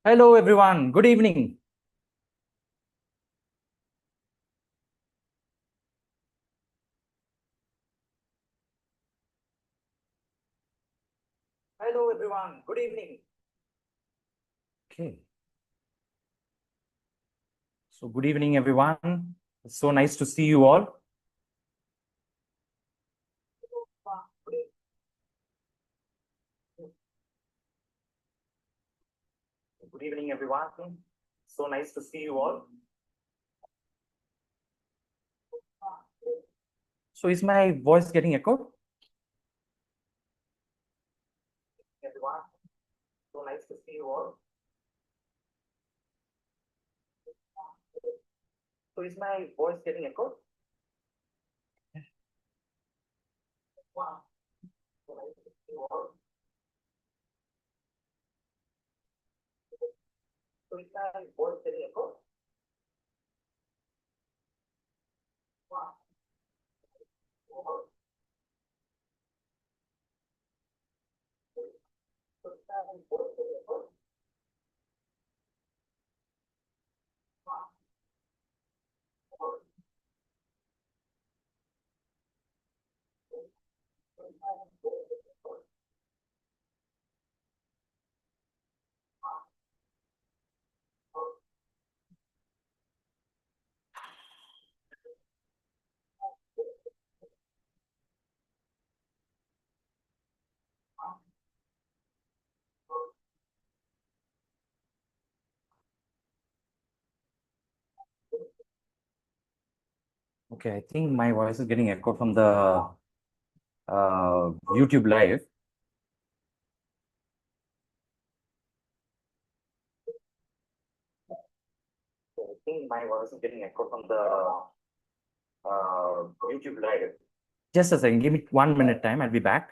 Hello, everyone. Good evening. Hello, everyone. Good evening. Okay. So, good evening, everyone. It's so nice to see you all. Good evening, everyone. So nice to see you all. So, is my voice getting echoed? Everyone. So nice to see you all. So, is my voice getting echoed? Wow. So nice to see you all. So, is my voice getting echoed? Wow. So, is my voice getting echoed? Okay, I think my voice is getting echoed from the YouTube live. So I think my voice is getting echoed from the YouTube live. Just a second, give me 1 minute time. I'll be back.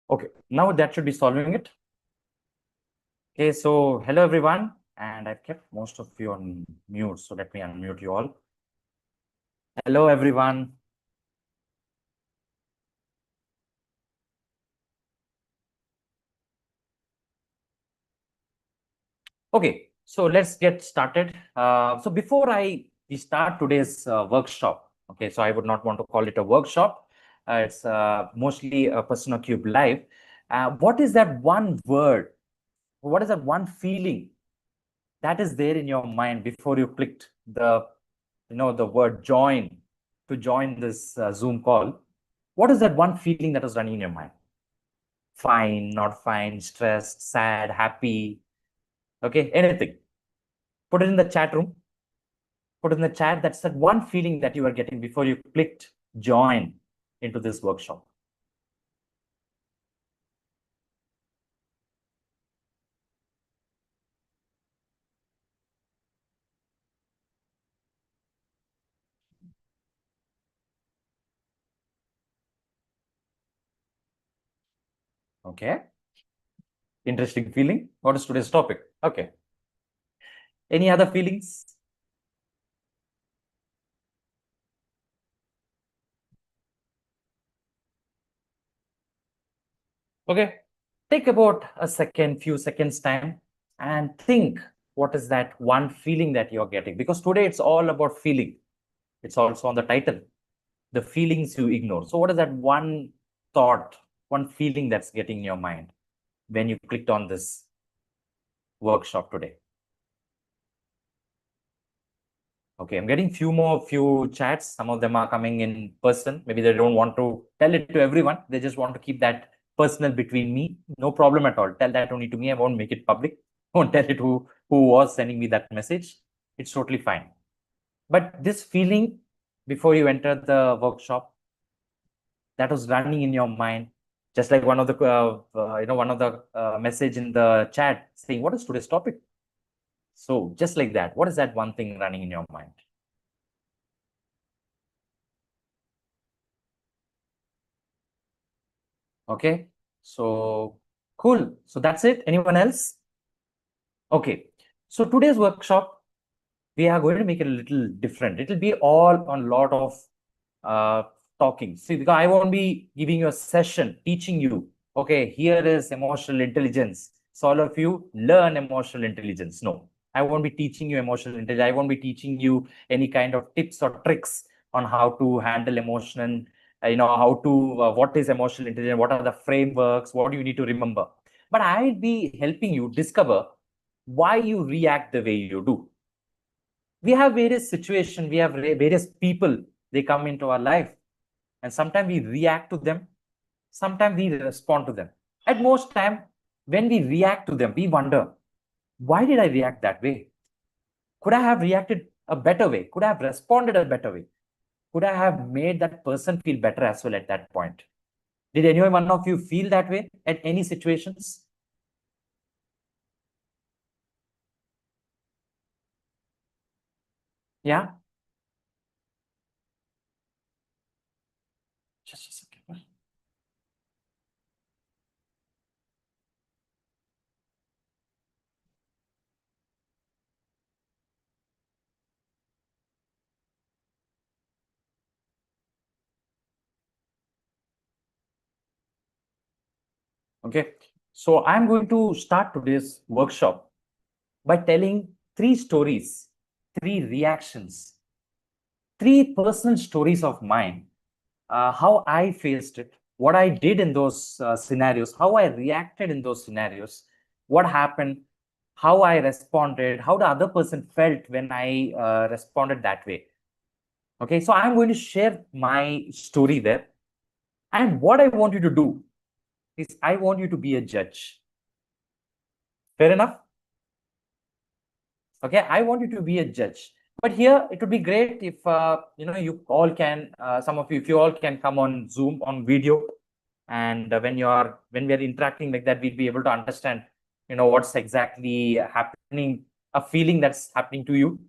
Okay, now that should be solving it. Okay, so hello everyone, and I've kept most of you on mute, so let me unmute you all. Hello everyone. Okay, so let's get started. So before we start today's workshop, okay, so I would not want to call it a workshop. It's mostly a PersonaQube live. What is that one word? What is that one feeling that is there in your mind before you clicked the word join to join this Zoom call? What is that one feeling that was running in your mind? Fine, not fine, stressed, sad, happy, okay, anything. Put it in the chat room. Put in the chat. That's that one feeling that you were getting before you clicked join into this workshop. Okay. Interesting feeling. What is today's topic? Okay. Any other feelings? Okay. Take about a second, few seconds time and think what is that one feeling that you're getting? Because today it's all about feeling. It's also on the title, the feelings you ignore. So what is that one thought, one feeling that's getting in your mind when you clicked on this workshop today? Okay, I'm getting few chats. Some of them are coming in person. Maybe they don't want to tell it to everyone. They just want to keep that personal between me. No problem at all. Tell that only to me. I won't make it public. Won't tell it who was sending me that message. It's totally fine. But this feeling before you enter the workshop, that was running in your mind? Just like one of the, message in the chat saying, what is today's topic? So just like that, what is that one thing running in your mind? Okay, so cool. So that's it. Anyone else? Okay, so today's workshop, we are going to make it a little different. It'll be all on a lot of uh, talking. See, because I won't be giving you a session teaching you, okay, here is emotional intelligence. So all of you learn emotional intelligence. No, I won't be teaching you emotional intelligence. I won't be teaching you any kind of tips or tricks on how to handle emotion, how to, what is emotional intelligence, what are the frameworks, what do you need to remember. But I'll be helping you discover why you react the way you do. We have various situations, we have various people, they come into our life, and sometimes we react to them, sometimes we respond to them. At most time, when we react to them, we wonder, why did I react that way? Could I have reacted a better way? Could I have responded a better way? Could I have made that person feel better as well at that point? Did any one of you feel that way at any situations? Yeah. Just a second. Okay. So I'm going to start today's workshop by telling three stories, three reactions, three personal stories of mine, how I faced it, what I did in those scenarios, how I reacted in those scenarios, what happened, how I responded, how the other person felt when I responded that way. Okay, so I'm going to share my story there. And what I want you to do is I want you to be a judge. Fair enough? Okay, I want you to be a judge. But here it would be great if you all can, some of you, if you all can come on Zoom on video, and when we are interacting like that, we'll be able to understand, what's exactly happening, a feeling that's happening to you.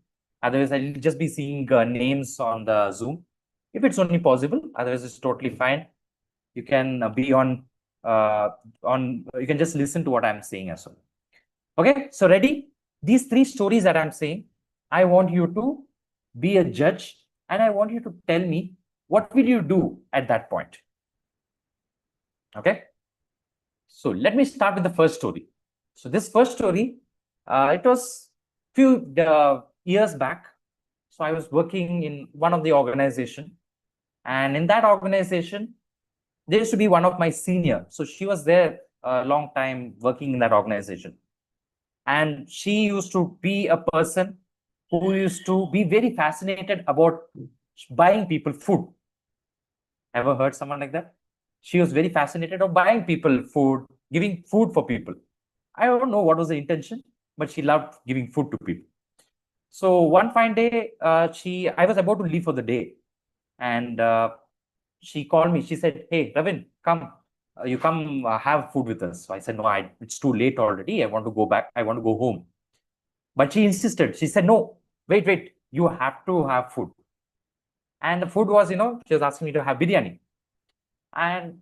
Otherwise, I'll just be seeing names on the Zoom. If it's only possible, otherwise it's totally fine. You can be you can just listen to what I'm saying as well. Okay, so ready? These three stories that I'm saying, I want you to be a judge, and I want you to tell me what will you do at that point. Okay, so let me start with the first story. So this first story, it was few years back. So I was working in one of the organization, and in that organization, there used to be one of my senior. So she was there a long time working in that organization. And she used to be a person who used to be very fascinated about buying people food. Ever heard someone like that? She was very fascinated of buying people food, giving food for people. I don't know what was the intention, but she loved giving food to people. So one fine day, I was about to leave for the day, and she called me. She said, "Hey, Ravin, come. You come have food with us." So I said, "No, it's too late already. I want to go back. I want to go home." But she insisted. She said, "No, wait, wait. You have to have food." And the food was, she was asking me to have biryani. And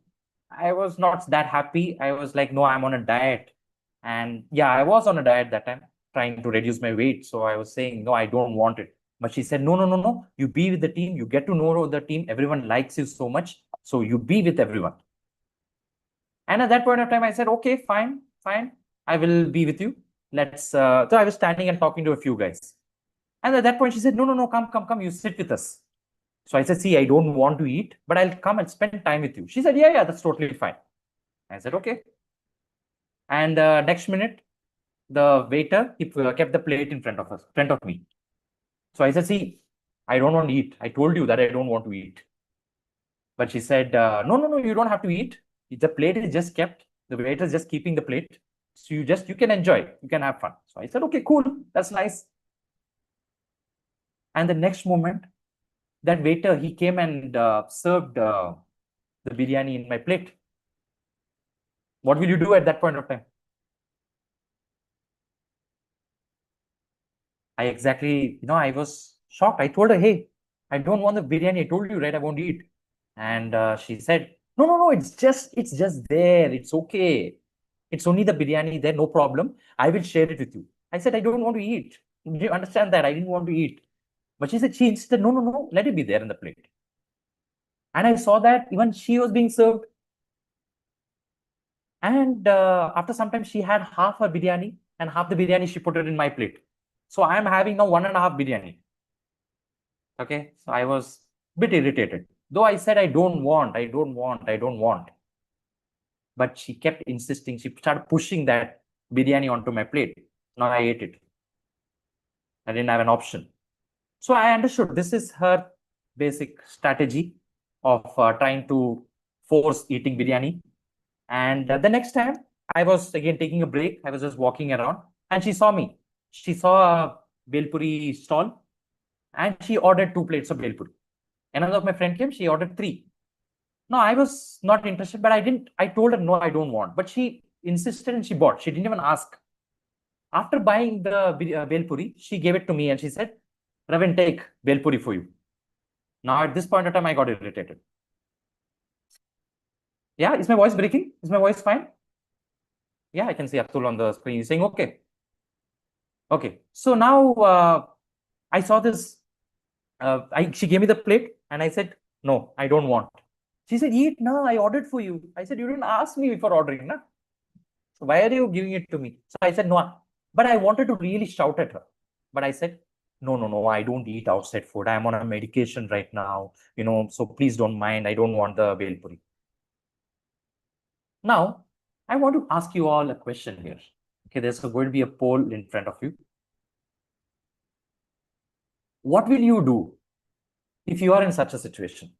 I was not that happy. I was like, "No, I'm on a diet." And yeah, I was on a diet that time, trying to reduce my weight. So I was saying, "No, I don't want it." But she said, "No, no, no, no. You be with the team. You get to know the team. Everyone likes you so much. So you be with everyone." And at that point of time, I said, "Okay, fine, fine. I will be with you. So I was standing and talking to a few guys. And at that point, she said, "No, no, no, come, come, come. You sit with us." So I said, "See, I don't want to eat, but I'll come and spend time with you." She said, "Yeah, yeah, that's totally fine." I said, "Okay." And next minute, the waiter kept the plate in front of me. So I said, "See, I don't want to eat. I told you that I don't want to eat." But she said, "No, no, no, you don't have to eat. The plate is just kept. The waiter is just keeping the plate. So you can enjoy. You can have fun." So I said, "Okay, cool. That's nice." And the next moment, that waiter, he came and served the biryani in my plate. What will you do at that point of time? I was shocked. I told her, hey, I don't want the biryani. I told you, right? I won't eat. And she said, no, it's just there. It's okay. It's only the biryani there, no problem. I will share it with you. I said, I don't want to eat. Do you understand that? I didn't want to eat. But she insisted, no, let it be there in the plate. And I saw that even she was being served. And after some time, she had half her biryani and half the biryani she put it in my plate. So I am having now 1.5 biryani. Okay, so I was a bit irritated. Though I said I don't want. But she kept insisting. She started pushing that biryani onto my plate. Now I ate it. I didn't have an option. So I understood this is her basic strategy of trying to force eating biryani. And the next time I was again taking a break. I was just walking around and she saw me. She saw a Belpuri stall and she ordered 2 plates of Belpuri. Another of my friend came, she ordered 3. No, I was not interested, but I told her, no, I don't want. But she insisted and she bought. She didn't even ask. After buying the Belpuri, she gave it to me and she said, Ravin, take Belpuri for you. Now, at this point of time, I got irritated. Yeah, is my voice breaking? Is my voice fine? Yeah, I can see Atul on the screen saying, okay. Okay, so now I saw this. She gave me the plate and I said, no, I don't want. She said, eat, no, I ordered for you. I said, you didn't ask me before ordering, na? So why are you giving it to me? So I said, no, but I wanted to really shout at her. But I said, no, I don't eat outside food. I'm on a medication right now, so please don't mind. I don't want the Bel Puri. Now, I want to ask you all a question here. Okay, there's going to be a poll in front of you. What will you do if you are in such a situation?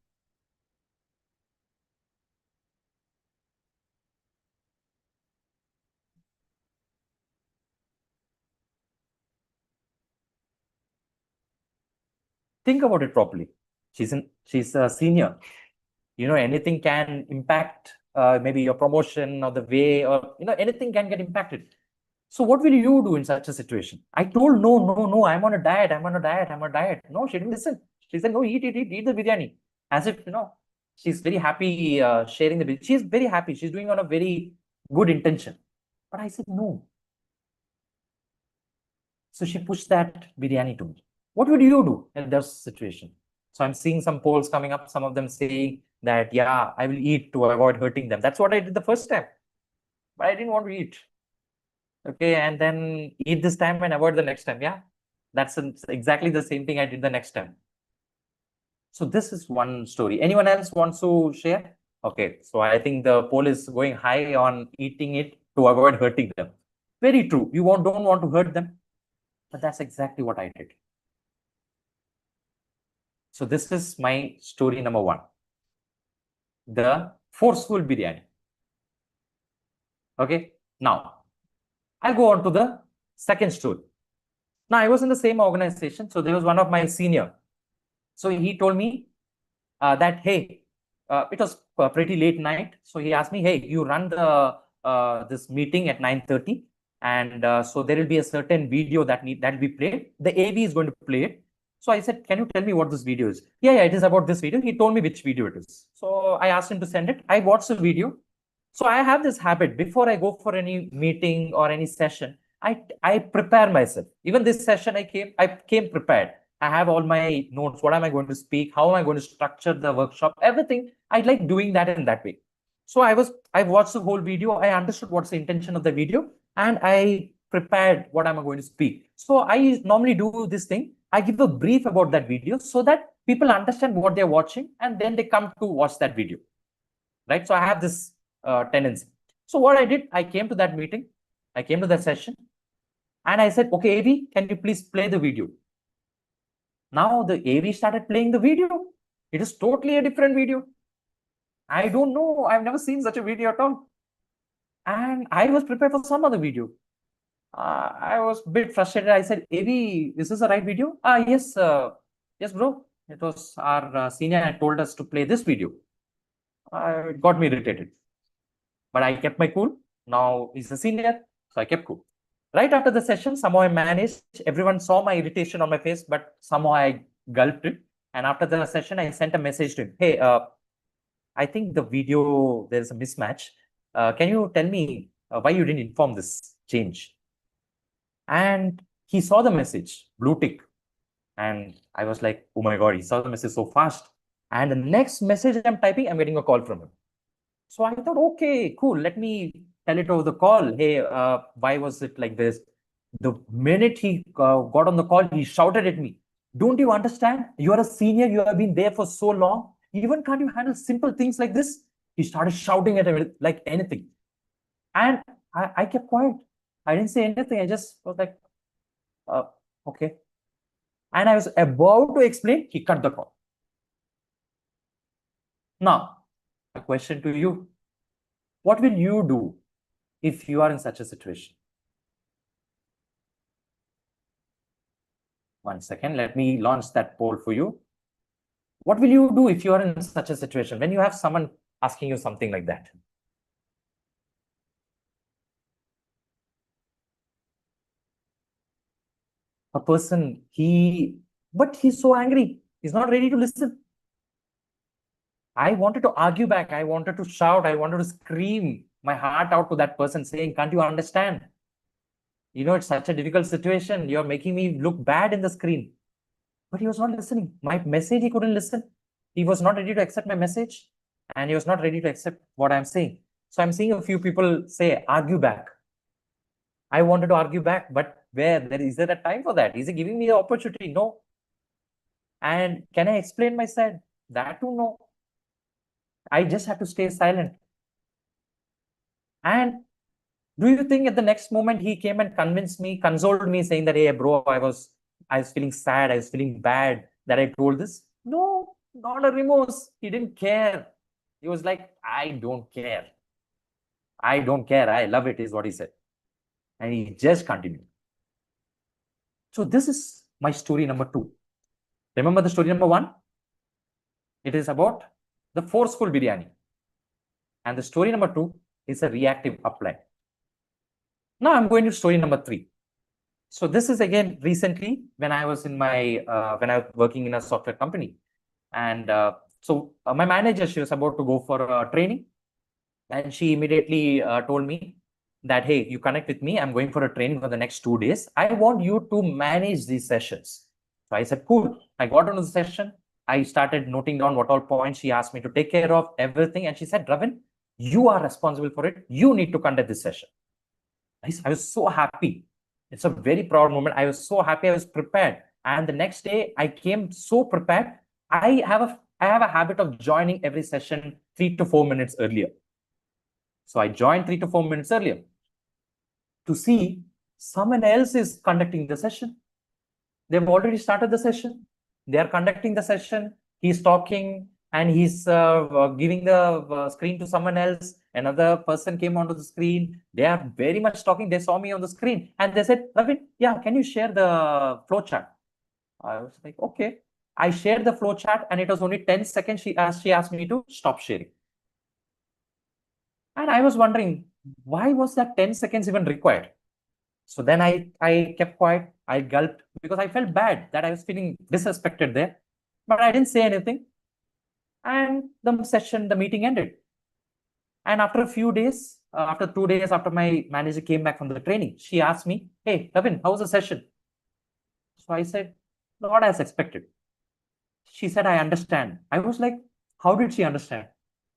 Think about it properly. She's a senior. Anything can impact maybe your promotion or the way, or anything can get impacted. So what will you do in such a situation? I told no, I'm on a diet. No, she didn't listen. She said, no, eat the biryani. As if, she's very happy sharing the biryani. She's very happy. She's doing on a very good intention. But I said, no. So she pushed that biryani to me. What would you do in this situation? So I'm seeing some polls coming up, some of them saying that, yeah, I will eat to avoid hurting them. That's what I did the first time. But I didn't want to eat. Okay, and then eat this time and avoid the next time. Yeah, that's exactly the same thing I did the next time. So this is one story. Anyone else wants to share? Okay, so I think the poll is going high on eating it to avoid hurting them. Very true. You don't want to hurt them. But that's exactly what I did. So this is my story number 1. The forceful biryani. Okay, now I'll go on to the second story. Now I was in the same organization. So there was one of my senior. So he told me that, hey, it was pretty late night. So he asked me, hey, you run the this meeting at 9:30. And so there will be a certain video that will be played. The AV is going to play it. So I said, can you tell me what this video is? Yeah, it is about this video. He told me which video it is. So I asked him to send it. I watched the video. So I have this habit before I go for any meeting or any session, I prepare myself. Even this session I came prepared. I have all my notes. What am I going to speak? How am I going to structure the workshop? Everything. I like doing that in that way. So I watched the whole video. I understood what's the intention of the video and I prepared what am I going to speak. So I normally do this thing. I give a brief about that video so that people understand what they're watching and then they come to watch that video. Right. So I have this tendency. So what I did, I came to that meeting. I came to that session and I said, okay, AV, can you please play the video? Now the AV started playing the video. It is totally a different video. I don't know. I've never seen such a video at all. And I was prepared for some other video. I was a bit frustrated. I said, AV, is this the right video? Yes, bro. It was our senior had told us to play this video. It got me irritated. But I kept my cool. Now he's a senior, so I kept cool. Right after the session, somehow I managed. Everyone saw my irritation on my face, but somehow I gulped it. And after the session, I sent a message to him. Hey, I think the video, there's a mismatch. Can you tell me why you didn't inform this change? And he saw the message, blue tick. And I was like, oh my God, he saw the message so fast. And the next message I'm typing, I'm getting a call from him. So I thought, okay, cool. Let me tell it over the call. Hey, why was it like this? The minute he got on the call, he shouted at me. Don't you understand? You are a senior. You have been there for so long. Even can't you handle simple things like this? He started shouting at him like anything. And I kept quiet. I didn't say anything. I just was like, okay. And I was about to explain, he cut the call. Now, a question to you. What will you do if you are in such a situation? One second, let me launch that poll for you. What will you do if you are in such a situation when you have someone asking you something like that? A person, but he's so angry. He's not ready to listen. I wanted to argue back. I wanted to shout. I wanted to scream my heart out to that person saying, can't you understand? You know, it's such a difficult situation. You're making me look bad in the screen. But he was not listening. My message, he couldn't listen. He was not ready to accept my message. And he was not ready to accept what I'm saying. So I'm seeing a few people say, argue back. I wanted to argue back, but is there a time for that? Is he giving me the opportunity? No. And can I explain my side? That too, no. I just have to stay silent. And do you think at the next moment he came and convinced me, consoled me, saying that, hey, bro, I was feeling sad, I was feeling bad that I told this? No, not a remorse. He didn't care. He was like, I don't care. I don't care. I love it, is what he said. And he just continued. So this is my story number 2. Remember the story number 1? It is about the forceful biryani. And the story number 2 is a reactive upline. Now I'm going to story number 3. So this is again recently when I was in my when I was working in a software company, and my manager, she was about to go for a training, and she immediately told me that, hey, you connect with me. I'm going for a training for the next 2 days. I want you to manage these sessions. So I said, cool. I got onto the session. I started noting down what all points she asked me to take care of, everything. And she said, Ravin, you are responsible for it. You need to conduct this session. I was so happy. It's a very proud moment. I was so happy. I was prepared. And the next day I came so prepared. I have a habit of joining every session 3 to 4 minutes earlier. So I joined 3 to 4 minutes earlier to see someone else is conducting the session. They've already started the session. They are conducting the session. He's talking and he's giving the screen to someone else. Another person came onto the screen. They are very much talking. They saw me on the screen and they said, Ravin, yeah, can you share the flowchart? I was like, okay. I shared the flowchart and it was only 10 seconds. She asked me to stop sharing. And I was wondering, why was that 10 seconds even required? So then I kept quiet. I gulped because I felt bad that I was feeling disrespected there. But I didn't say anything. And the meeting ended. And after a few days, after 2 days after my manager came back from the training, she asked me, hey, Ravin, how was the session? So I said, not as expected. She said, I understand. I was like, how did she understand?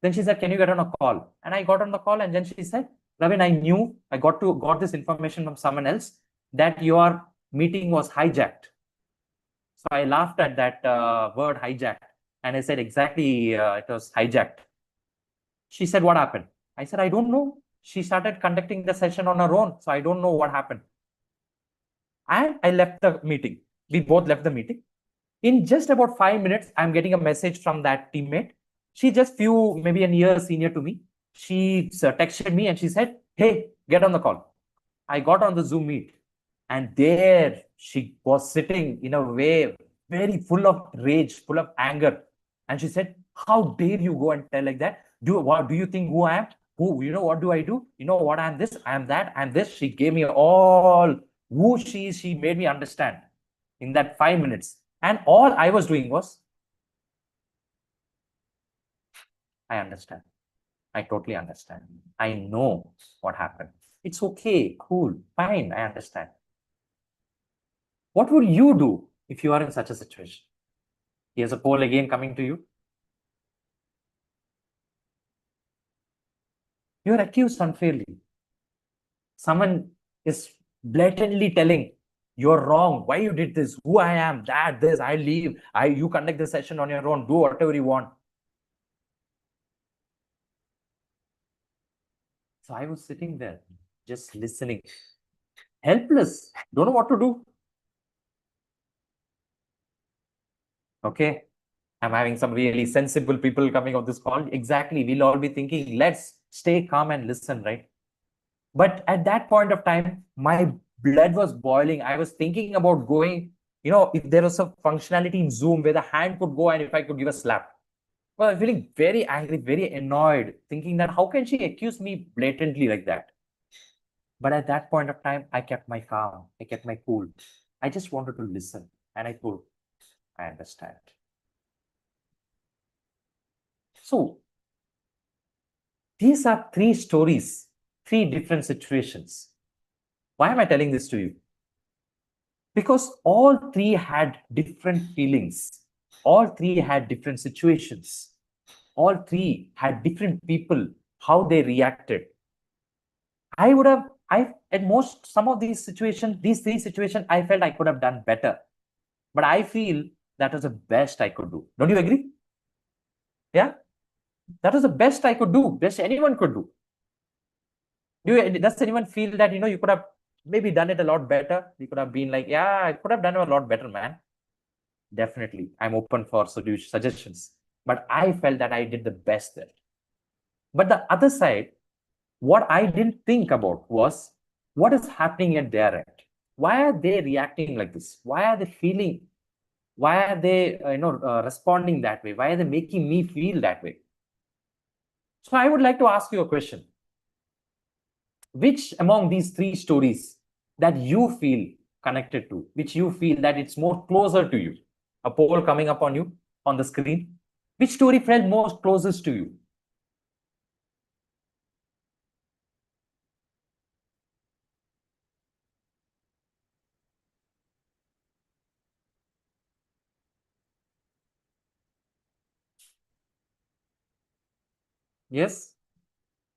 Then she said, can you get on a call? And I got on the call and then she said, Ravin, I knew I got this information from someone else that your meeting was hijacked. So I laughed at that word hijacked. And I said, exactly, it was hijacked. She said, what happened? I said, I don't know. She started conducting the session on her own. So I don't know what happened. And I left the meeting. We both left the meeting. In just about 5 minutes, I'm getting a message from that teammate. She just maybe a year senior to me. She texted me and she said, hey, get on the call. I got on the Zoom meet and there she was sitting in a way very full of rage, full of anger. And she said, how dare you go and tell like that? What do you think who I am? Who, what do I do? You know what, I'm this, I'm that, I'm this. She gave me all who she is. She made me understand in that 5 minutes. And all I was doing was, I understand. I totally understand. I know what happened. It's okay, cool, fine, I understand. What would you do if you are in such a situation? Here's a poll again coming to you. You are accused unfairly. Someone is blatantly telling you're wrong, why you did this, who I am, that, this, I leave, you conduct the session on your own, do whatever you want. So I was sitting there, just listening, helpless, don't know what to do. Okay, I'm having some really sensible people coming on this call. Exactly, we'll all be thinking, let's stay calm and listen, right? But at that point of time, my blood was boiling. I was thinking about going, if there was a functionality in Zoom where the hand could go and if I could give a slap. Well, I'm feeling very angry, very annoyed, thinking that how can she accuse me blatantly like that? But at that point of time, I kept my calm. I kept my cool. I just wanted to listen. And I thought, I understand. So these are three stories, three different situations. Why am I telling this to you? Because all three had different feelings. All three had different situations. All three had different people, how they reacted. At most, some of these situations, these three situations, I felt I could have done better. But I feel that was the best I could do. Don't you agree? Yeah? That was the best I could do, best anyone could do. Does anyone feel that, you could have maybe done it a lot better? You could have been like, yeah, I could have done it a lot better, man. Definitely, I'm open for suggestions. But I felt that I did the best there. But the other side, what I didn't think about was what is happening at their end. Why are they reacting like this? Why are they feeling? Why are they, responding that way? Why are they making me feel that way? So I would like to ask you a question. Which among these three stories that you feel connected to, which you feel that it's more closer to you? A poll coming up on you on the screen. Which story felt most closest to you? Yes?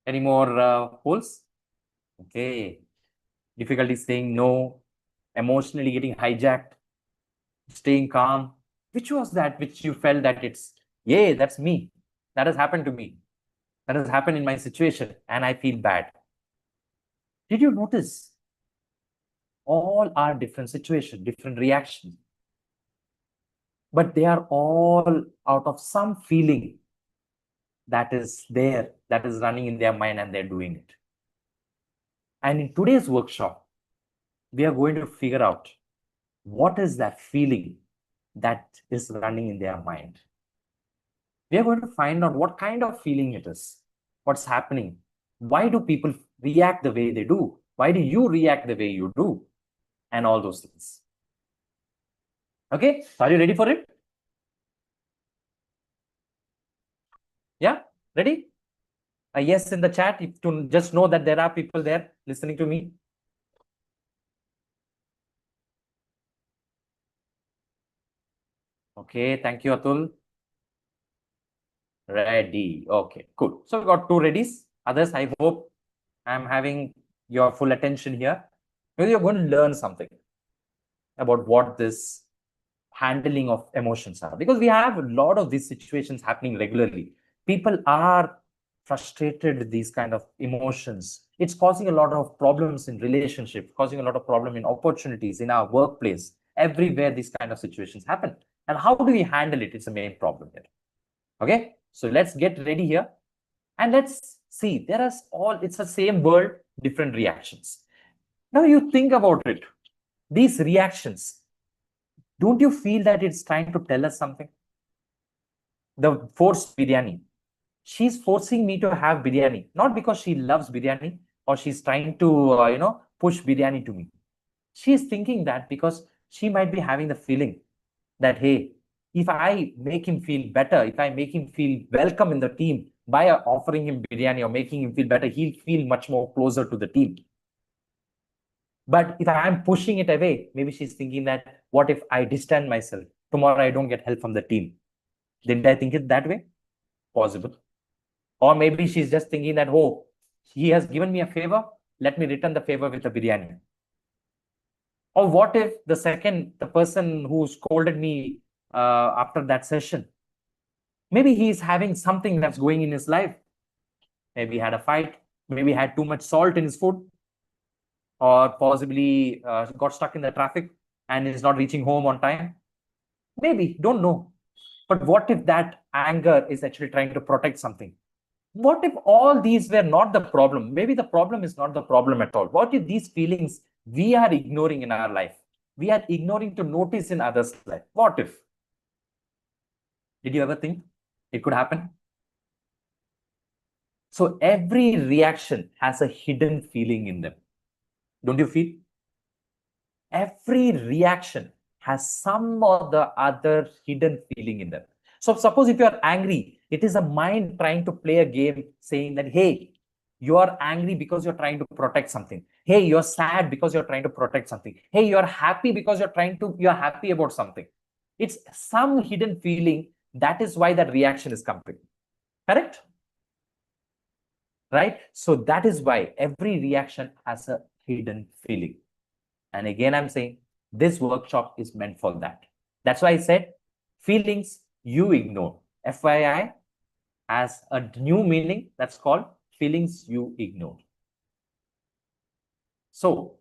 Any more polls? Okay. Difficulty saying no, emotionally getting hijacked, staying calm. Which was that which you felt that it's, yeah, that's me. That has happened to me. That has happened in my situation and I feel bad. Did you notice? All are different situations, different reactions. But they are all out of some feeling that is there, that is running in their mind and they're doing it. And in today's workshop, we are going to figure out what is that feeling that is running in their mind. We are going to find out what kind of feeling it is, what's happening. Why do people react the way they do? Why do you react the way you do? And all those things. Okay, are you ready for it? Yeah, ready? A yes in the chat to just know that there are people there listening to me. Okay, thank you, Atul. Ready. Okay, cool. So we got two readies. Others, I hope I'm having your full attention here. Because you're going to learn something about what this handling of emotions are. Because we have a lot of these situations happening regularly. People are frustrated with these kind of emotions. It's causing a lot of problems in relationships, causing a lot of problem in opportunities in our workplace. Everywhere these kind of situations happen. And how do we handle it? It's the main problem here. Okay, so let's get ready here. And let's see, it's the same world, different reactions. Now you think about it. These reactions, don't you feel that it's trying to tell us something? The forced biryani. she's forcing me to have biryani, not because she loves biryani or she's trying to, push biryani to me. She's thinking that because she might be having the feeling that, hey, if I make him feel better, if I make him feel welcome in the team by offering him biryani or making him feel better, he'll feel much more closer to the team. But if I'm pushing it away, maybe she's thinking that, what if I distance myself? Tomorrow I don't get help from the team. Didn't I think it that way? Possible. Or maybe she's just thinking that, oh, he has given me a favor. Let me return the favor with a biryani. Or what if the person who scolded me after that session, maybe he's having something that's going in his life. Maybe he had a fight, maybe he had too much salt in his food, or possibly got stuck in the traffic and is not reaching home on time. Maybe, don't know. But what if that anger is actually trying to protect something? What if all these were not the problem? Maybe the problem is not the problem at all. What if these feelings we are ignoring in our life? We are ignoring to notice in others' life. What if? Did you ever think it could happen? So every reaction has a hidden feeling in them. Don't you feel? Every reaction has some or the other hidden feeling in them. So suppose if you are angry, it is a mind trying to play a game saying that, hey, you are angry because you're trying to protect something. Hey, you're sad because you're trying to protect something. Hey, you're happy because you're happy about something. It's some hidden feeling. That is why that reaction is coming. Correct? Right? So that is why every reaction has a hidden feeling. And again, I'm saying this workshop is meant for that. That's why I said feelings you ignore. FYI has a new meaning that's called feelings you ignore. So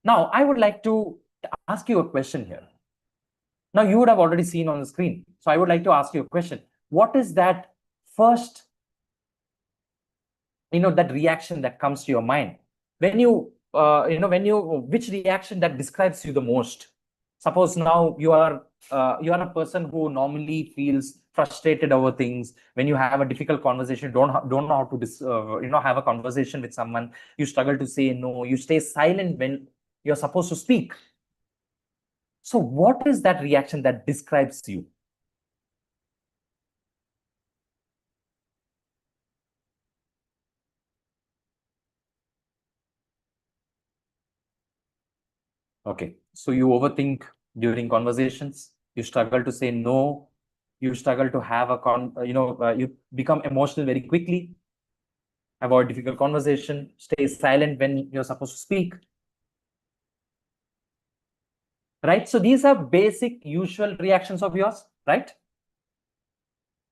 now I would like to ask you a question here. Now you would have already seen on the screen. So I would like to ask you a question. What is that first, that reaction that comes to your mind when you which reaction that describes you the most? Suppose now you are a person who normally feels frustrated over things. When you have a difficult conversation, don't know how to have a conversation with someone, you struggle to say no, you stay silent when you're supposed to speak. So what is that reaction that describes you? Okay, so you overthink during conversations, you struggle to say no, you struggle to have you become emotional very quickly, avoid difficult conversation, stay silent when you're supposed to speak. Right? So these are basic usual reactions of yours, right?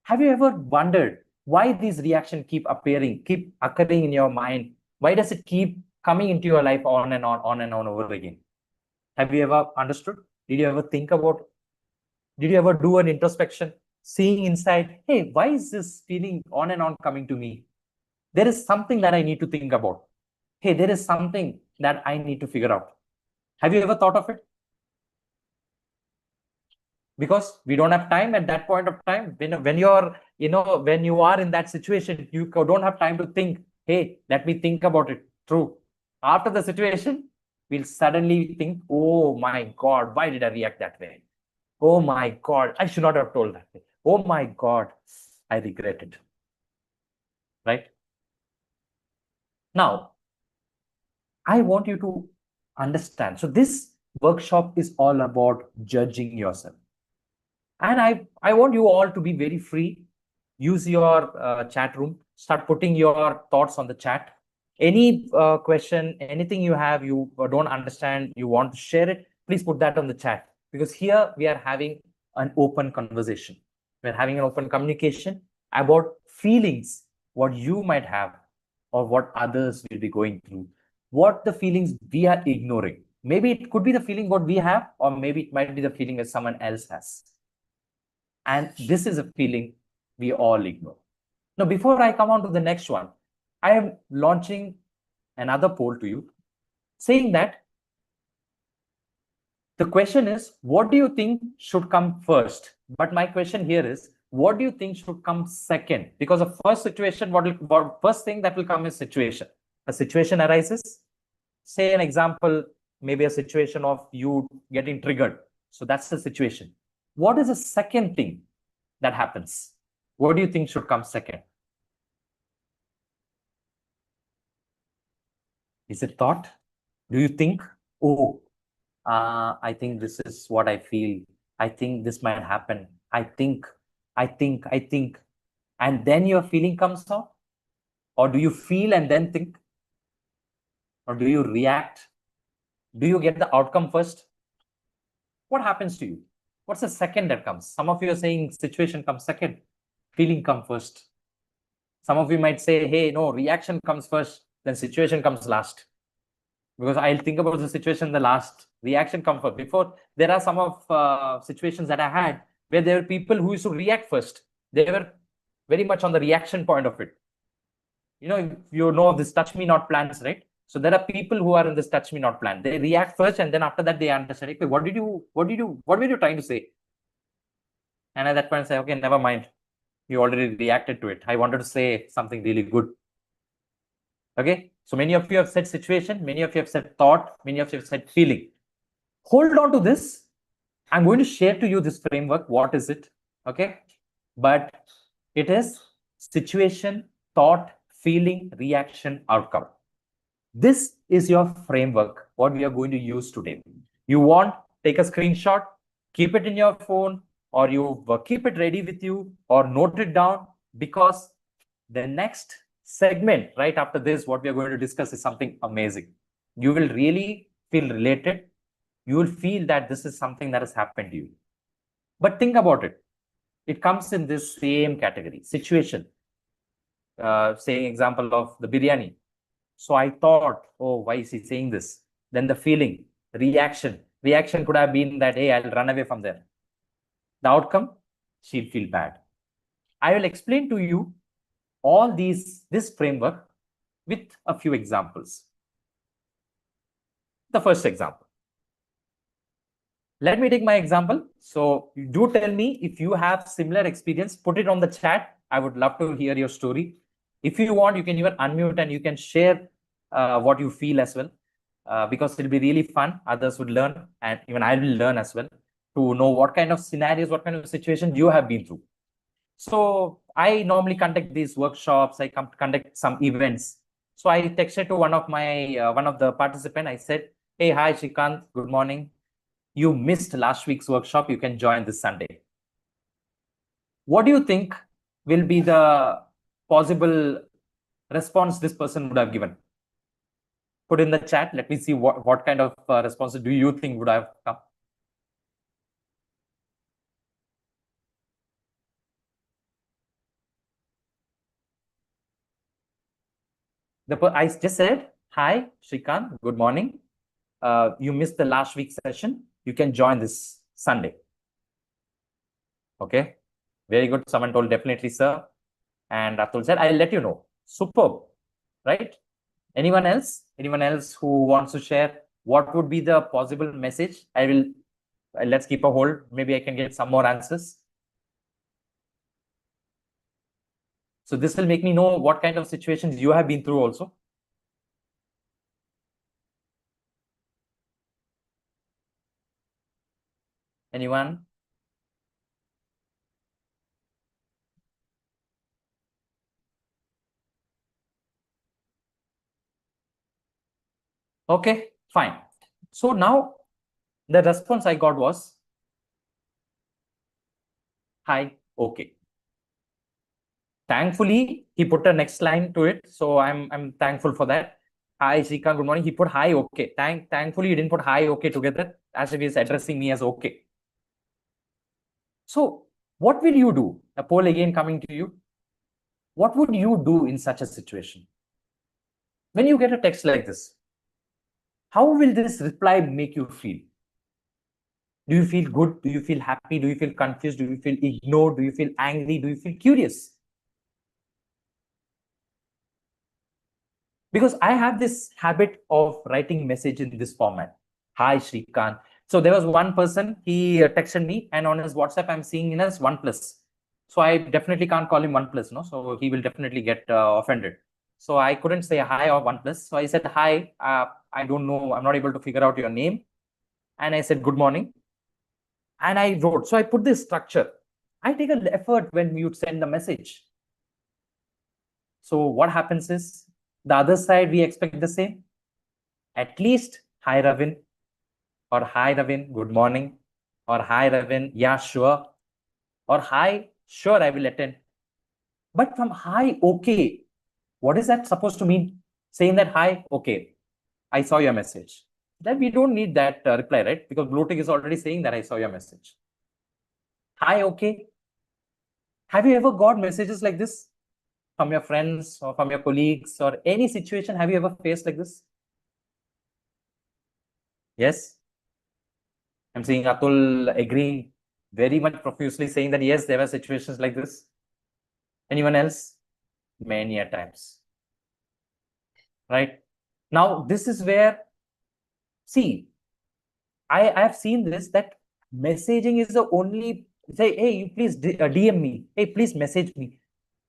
Have you ever wondered why these reactions keep occurring in your mind? Why does it keep coming into your life on and on over again? Have you ever understood? Did you ever think about? Did you ever do an introspection, seeing inside, hey, why is this feeling on and on coming to me? There is something that I need to think about. Hey, there is something that I need to figure out. Have you ever thought of it? Because we don't have time at that point of time. When you are in that situation, you don't have time to think, hey, let me think about it. True. After the situation, we'll suddenly think, oh my God, why did I react that way? Oh my God, I should not have told that way. Oh my God, I regret it. Right? Now, I want you to understand. So this workshop is all about judging yourself. And I want you all to be very free. Use your chat room. Start putting your thoughts on the chat. Any question, anything you have, you don't understand, you want to share it, please put that on the chat. Because here we are having an open conversation. We're having an open communication about feelings, what you might have or what others will be going through. What the feelings we are ignoring. Maybe it could be the feeling what we have, or maybe it might be the feeling that someone else has. And this is a feeling we all ignore. Now, before I come on to the next one, I am launching another poll to you saying that the question is, what do you think should come first? But my question here is, what do you think should come second? Because the first situation, first thing that will come is situation. A situation arises. Say an example, maybe a situation of you getting triggered. So that's the situation. What is the second thing that happens? What do you think should come second? Is it thought? Do you think, oh, I think this is what I feel. I think this might happen. I think. And then your feeling comes out? Or do you feel and then think? Or do you react? Do you get the outcome first? What happens to you? What's the second that comes? Some of you are saying situation comes second, feeling comes first. Some of you might say, hey, no, reaction comes first, then situation comes last. Because I'll think about the situation the last, reaction comes first. Before, there are some of situations that I had where there were people who used to react first. They were very much on the reaction point of it. You know this touch me not plans, right? So there are people who are in this touch me not plan. They react first, and then after that they understand. Okay, what were you trying to say? And at that point, I say, okay, never mind. You already reacted to it. I wanted to say something really good. Okay, so many of you have said situation, many of you have said thought, many of you have said feeling. Hold on to this. I'm going to share to you this framework. What is it? Okay, but it is situation, thought, feeling, reaction, outcome. This is your framework, what we are going to use today. You want, take a screenshot, keep it in your phone, or you keep it ready with you, or note it down, because the next segment right after this, what we are going to discuss is something amazing. You will really feel related. You will feel that this is something that has happened to you. But think about it. It comes in this same category, situation. Saying example of the biryani. So I thought, oh, why is he saying this? Then the feeling, reaction. Reaction could have been that, hey, I'll run away from there. The outcome, she'll feel bad. I will explain to you all this framework with a few examples. The first example. Let me take my example. So do tell me if you have similar experience, put it on the chat. I would love to hear your story. If you want, you can even unmute and you can share what you feel as well, because it'll be really fun. Others would learn, and even I will learn as well, to know what kind of scenarios, what kind of situations you have been through. So I normally conduct these workshops. I conduct some events. So I texted to one of the participants. I said, hey, hi, Shrikant, good morning. You missed last week's workshop. You can join this Sunday. What do you think will be the possible response this person would have given? Put in the chat. Let me see what kind of responses do you think would have come. I just said, hi, Shrikant, good morning. You missed the last week's session. You can join this Sunday. Okay, very good. Someone told definitely, sir. And Atul said, I'll let you know. Superb, right? Anyone else? Anyone else who wants to share what would be the possible message? Let's keep a hold. Maybe I can get some more answers. So this will make me know what kind of situations you have been through also. Anyone? Okay, fine. So now the response I got was, hi, okay. Thankfully, he put a next line to it. So I'm thankful for that. Hi, Shrikant, good morning. He put hi, okay. Thankfully, he didn't put hi, okay together, as if he's addressing me as okay. So what will you do? A poll again coming to you. What would you do in such a situation? When you get a text like this, how will this reply make you feel? Do you feel good? Do you feel happy? Do you feel confused? Do you feel ignored? Do you feel angry? Do you feel curious? Because I have this habit of writing message in this format. Hi, Shrikant. So there was one person, he texted me, and on his WhatsApp, I'm seeing in as 1+. So I definitely can't call him OnePlus, no? So he will definitely get offended. So I couldn't say hi or OnePlus. So I said, hi, I don't know. I'm not able to figure out your name. And I said, good morning. And I wrote. So I put this structure. I take an effort when you send the message. So what happens is the other side, we expect the same. At least, hi, Ravin. Or hi, Ravin, good morning. Or hi, Ravin, yeah, sure. Or hi, sure, I will attend. But from hi, okay, what is that supposed to mean? Saying that hi, okay, I saw your message. Then we don't need that reply, right? Because Bluetick is already saying that I saw your message. Hi, okay. Have you ever got messages like this from your friends or from your colleagues or any situation? Have you ever faced like this? Yes. I'm seeing Atul agreeing very much profusely, saying that yes, there were situations like this. Anyone else? Many a times. Right? Now, this is where, see, I have seen this, that messaging is the only, say, hey, you please DM me. Hey, please message me.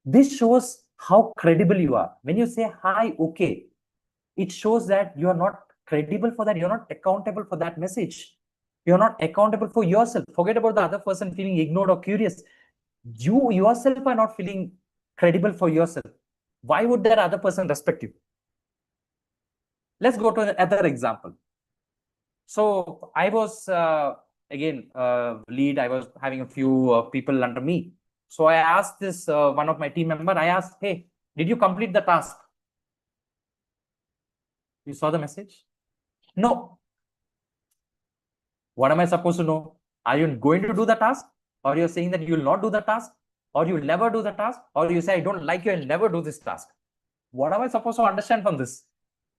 This shows how credible you are. When you say hi, okay, it shows that you are not credible for that. You're not accountable for that message. You're not accountable for yourself. Forget about the other person feeling ignored or curious. You yourself are not feeling credible for yourself. Why would that other person respect you? Let's go to another example. So I was, again, lead. I was having a few people under me. So I asked this, one of my team member, I asked, hey, did you complete the task? You saw the message? No. What am I supposed to know? Are you going to do the task? Or you're saying that you will not do the task? Or you will never do the task? Or you say, I don't like you, I'll never do this task. What am I supposed to understand from this?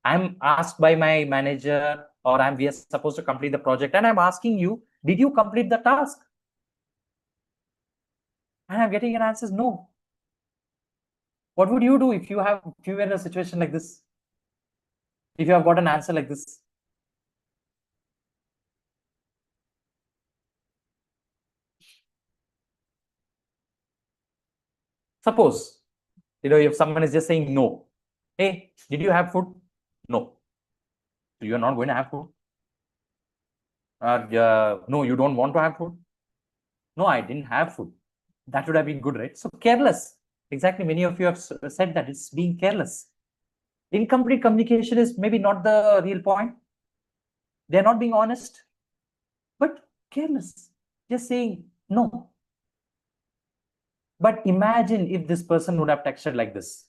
I'm asked by my manager, or we are supposed to complete the project, and I'm asking you, did you complete the task? And I'm getting an answer, no. What would you do if you were in a situation like this? If you have got an answer like this? Suppose, if someone is just saying no. Hey, did you have food? No. So you're not going to have food? No, you don't want to have food? No, I didn't have food. That would have been good, right? So careless. Exactly. Many of you have said that it's being careless. Incomplete communication is maybe not the real point. They're not being honest, but careless. Just saying no. But imagine if this person would have texted like this.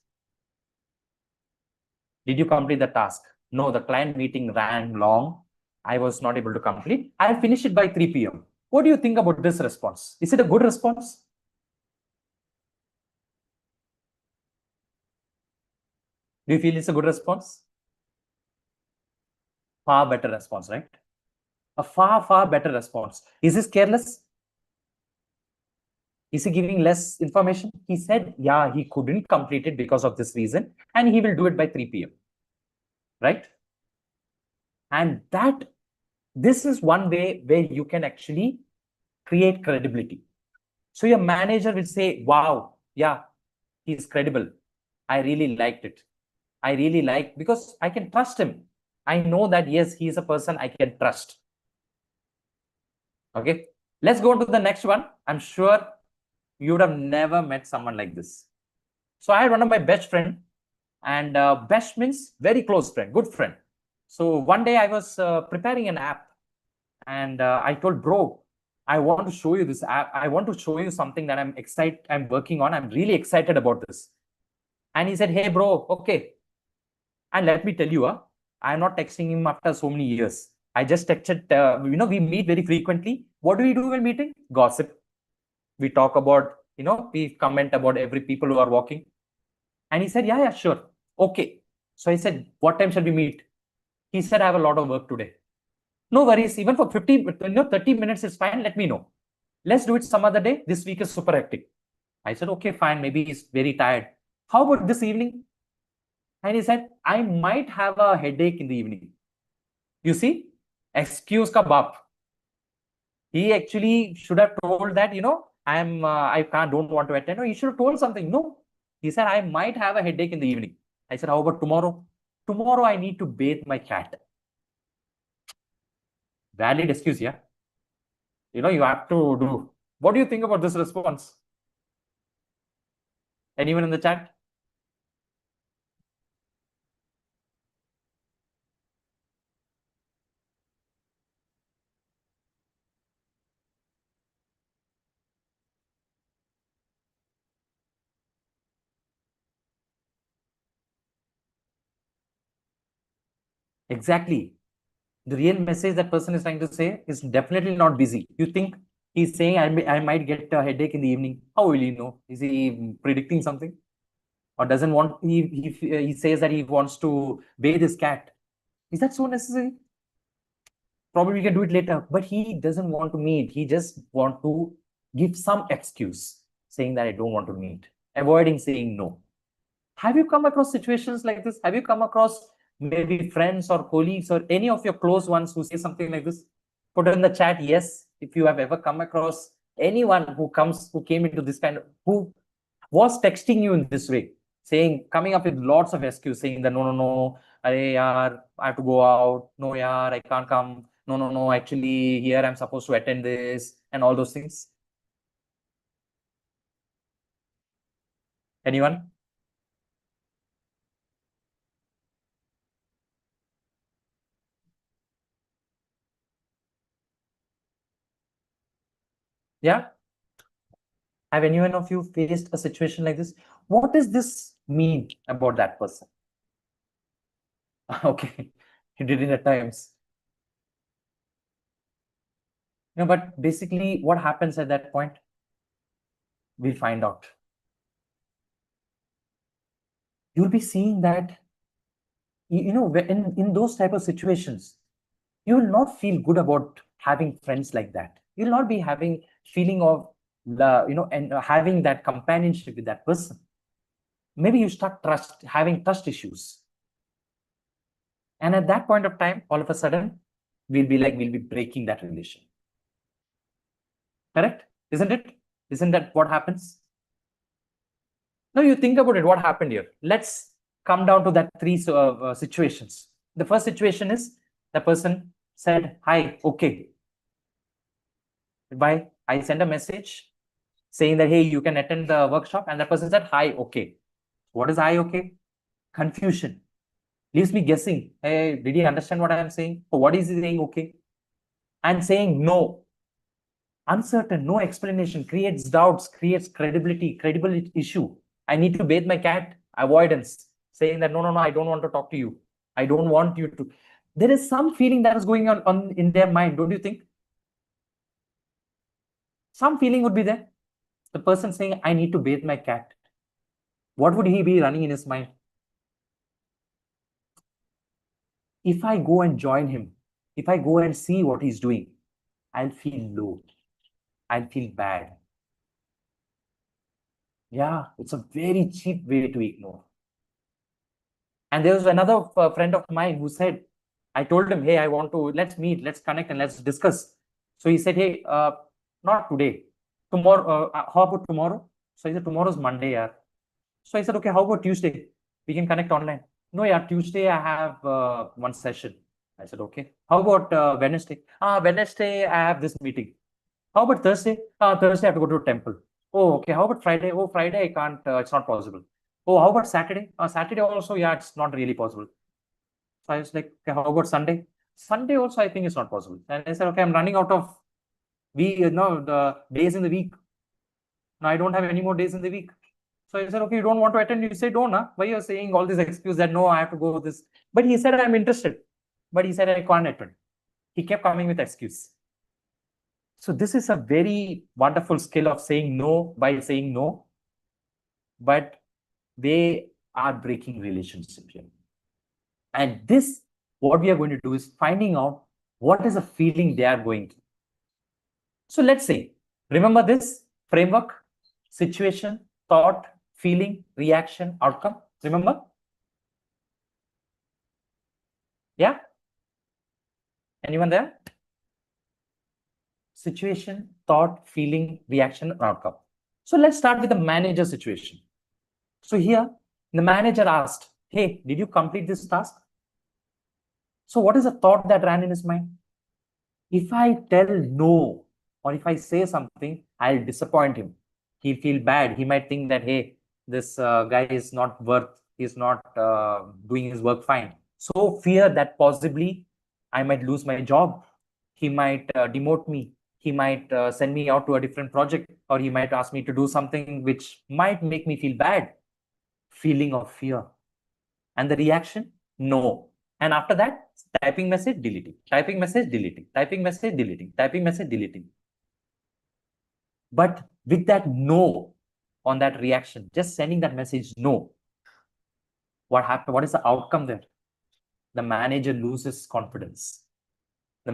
Did you complete the task? No, the client meeting ran long. I was not able to complete. I'll finish it by 3 p.m. What do you think about this response? Is it a good response? Do you feel it's a good response? Far better response, right? A far, far better response. Is this careless? Is he giving less information? He said, yeah, he couldn't complete it because of this reason, and he will do it by 3 p.m. Right? And this is one way where you can actually create credibility. So your manager will say, wow, yeah, he's credible. I really liked it. I really like, because I can trust him. I know that, yes, he is a person I can trust. Okay, let's go to the next one. I'm sure you would have never met someone like this. So I had one of my best friend, and best means very close friend, good friend. So one day I was preparing an app, and I told, bro, I want to show you this app. I want to show you something that I'm working on. I'm really excited about this. And he said, hey, bro, okay. And let me tell you, I'm not texting him after so many years. I just texted, we meet very frequently. What do we do when meeting? Gossip. We talk about, we comment about every people who are walking. And he said, yeah, sure. Okay. So I said, what time shall we meet? He said, I have a lot of work today. No worries. Even for 30 minutes is fine. Let me know. Let's do it some other day. This week is super hectic. I said, okay, fine. Maybe he's very tired. How about this evening? And he said, I might have a headache in the evening. You see, excuse ka baap. He actually should have told that, I don't want to attend. No, you should have told something. No, he said, I might have a headache in the evening. I said, how about tomorrow? Tomorrow I need to bathe my cat. Valid excuse, yeah. You have to do. What do you think about this response? Anyone in the chat? Exactly. The real message that person is trying to say is definitely not busy. You think he's saying, I might get a headache in the evening. How will you know? Is he predicting something? Or doesn't want, he says that he wants to bathe his cat. Is that so necessary? Probably we can do it later, but he doesn't want to meet. He just want to give some excuse saying that I don't want to meet, avoiding saying no. Have you come across situations like this? Have you come across maybe friends or colleagues or any of your close ones who say something like this? Put it in the chat, yes, if you have ever come across anyone who came into this kind of, who was texting you in this way, saying, coming up with lots of excuses, saying that no, arey yaar, I have to go out, no yaar, I can't come, no, actually here I'm supposed to attend this, and all those things. Anyone? Yeah. Have anyone of you faced a situation like this? What does this mean about that person? Okay, he did it at times. But basically, what happens at that point? We'll find out. You'll be seeing that, in those type of situations, you will not feel good about having friends like that. You'll not be having feeling of and having that companionship with that person. Maybe you start having trust issues. And at that point of time, all of a sudden, we'll be breaking that relation. Correct? Isn't it? Isn't that what happens? Now you think about it, what happened here? Let's come down to that three situations. The first situation is the person said, hi, okay. Bye. I sent a message saying that, hey, you can attend the workshop. And the person said, hi, okay. What is hi, okay? Confusion. Leaves me guessing. Hey, did he understand what I am saying? Or what is he saying, okay? And saying no. Uncertain, no explanation, creates doubts, creates credibility issue. I need to bathe my cat, avoidance, saying that, no, I don't want to talk to you. I don't want you to. There is some feeling that is going on in their mind, don't you think? Some feeling would be there. The person saying, I need to bathe my cat. What would he be running in his mind? If I go and join him, if I go and see what he's doing, I'll feel low. I'll feel bad. Yeah, it's a very cheap way to ignore. And there was another friend of mine who said, I told him, hey, I want to, let's meet, let's connect and let's discuss. So he said, hey, not today, tomorrow, how about tomorrow? So he said, tomorrow's Monday, yeah. So I said, okay, how about Tuesday? We can connect online. No, yeah, Tuesday I have one session. I said, okay. How about Wednesday? Wednesday I have this meeting. How about Thursday? Thursday I have to go to a temple. Oh, okay. How about Friday? Oh, Friday I can't, it's not possible. Oh, how about Saturday? Saturday also, yeah, it's not really possible. So I was like, okay, how about Sunday? Sunday also, I think it's not possible. And I said, okay, I'm running out of the days in the week. Now I don't have any more days in the week. So I said, okay, you don't want to attend? You say, don't, huh? Why you're saying all this excuse that no, I have to go with this. But he said, I'm interested. But he said, I can't attend. He kept coming with excuse. So this is a very wonderful skill of saying no by saying no. But they are breaking relationship here. And this, what we are going to do is finding out what is the feeling they are going through. So let's say, remember this framework, situation, thought, feeling, reaction, outcome. Remember? Yeah? Anyone there? situation, thought, feeling, reaction, and outcome. So let's start with the manager situation. So here, the manager asked, hey, did you complete this task? So what is the thought that ran in his mind? If I tell no, or if I say something, I'll disappoint him. He'll feel bad. He might think that, hey, this guy is not worth, he's not doing his work fine. So fear that possibly I might lose my job. He might demote me. He might send me out to a different project, or he might ask me to do something which might make me feel bad. Feeling of fear. And the reaction, no. And after that, typing message, deleting, typing message, deleting, typing message, deleting, typing message, deleting. But with that no on that reaction, just sending that message no, what happened? What is the outcome there? The manager loses confidence. The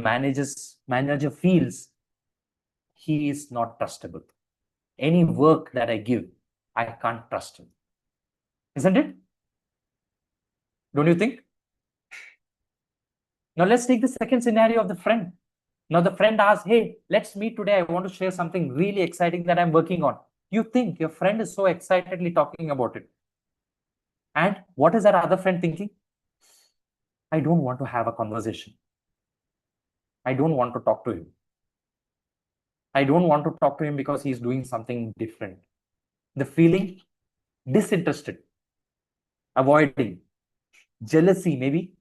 manager feels he is not trustable. Any work that I give, I can't trust him. Isn't it? Don't you think? Now let's take the second scenario of the friend. Now the friend asks, hey, let's meet today. I want to share something really exciting that I'm working on. You think your friend is so excitedly talking about it. And what is that other friend thinking? I don't want to have a conversation. I don't want to talk to him. I don't want to talk to him because he's doing something different. The feeling, disinterested, avoiding, jealousy maybe,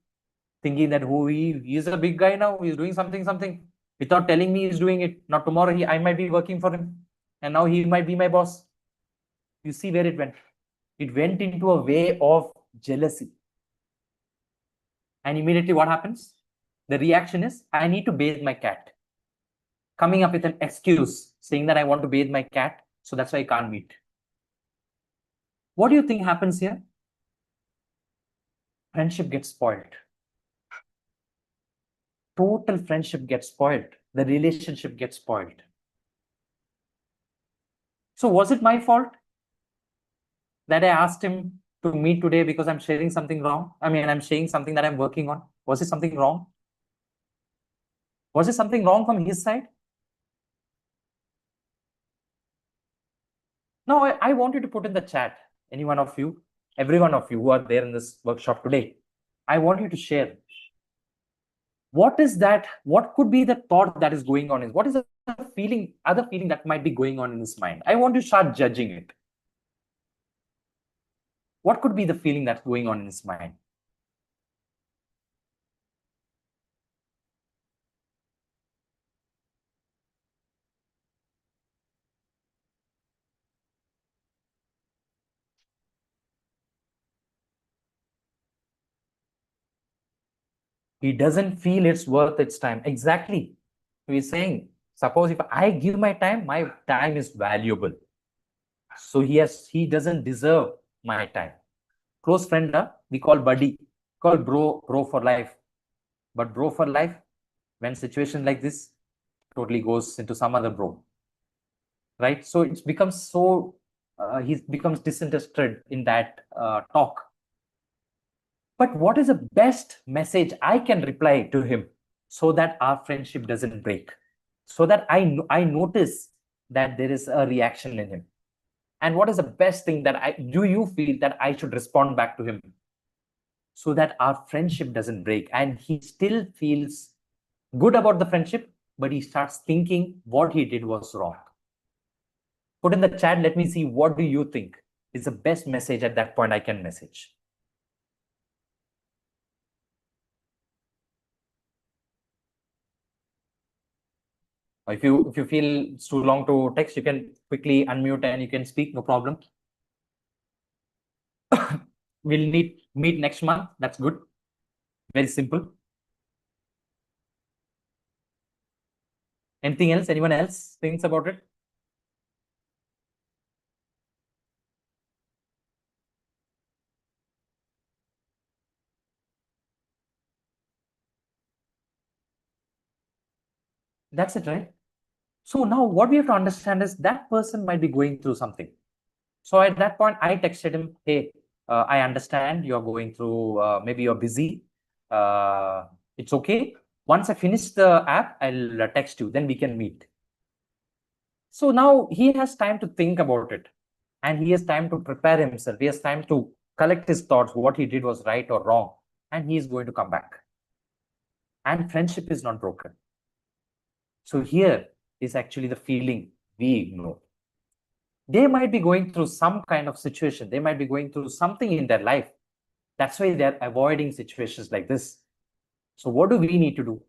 thinking that he is a big guy now, he's doing something. Without telling me he's doing it. Now tomorrow I might be working for him. And now he might be my boss. You see where it went. It went into a way of jealousy. And immediately what happens? The reaction is, I need to bathe my cat. Coming up with an excuse, saying that I want to bathe my cat, so that's why I can't meet. What do you think happens here? Friendship gets spoiled. Total friendship gets spoiled. The relationship gets spoiled. So was it my fault that I asked him to meet today because I'm sharing something wrong? I'm sharing something that I'm working on. Was it something wrong? Was it something wrong from his side? No, I want you to put in the chat, any one of you, every one of you who are there in this workshop today. I want you to share. What is that? What could be the thought that is going on? What is the feeling, other feeling that might be going on in his mind? I want you to start judging it. What could be the feeling that's going on in his mind? He doesn't feel it's worth its time. Exactly. He's saying, suppose if I give my time is valuable. So he doesn't deserve my time. Close friend, we call buddy, call bro for life. But bro for life, when situation like this, totally goes into some other bro. Right? So it becomes so, he becomes disinterested in that talk. But what is the best message I can reply to him so that our friendship doesn't break? So that I notice that there is a reaction in him. And what is the best thing that you feel that I should respond back to him so that our friendship doesn't break and he still feels good about the friendship, but he starts thinking what he did was wrong? Put in the chat, let me see, what do you think is the best message at that point I can message? If you feel it's too long to text, you can quickly unmute and you can speak, no problem. We'll meet next month. That's good. Very simple. Anything else? Anyone else thinks about it? That's it, right? So now what we have to understand is that person might be going through something. So at that point, I texted him, hey, I understand you're going through, maybe you're busy. It's okay. Once I finish the app, I'll text you, then we can meet. So now he has time to think about it, and he has time to prepare himself. He has time to collect his thoughts, what he did was right or wrong, and he is going to come back. And friendship is not broken. So here is actually the feeling we ignore. They might be going through some kind of situation. They might be going through something in their life. That's why they're avoiding situations like this. So what do we need to do?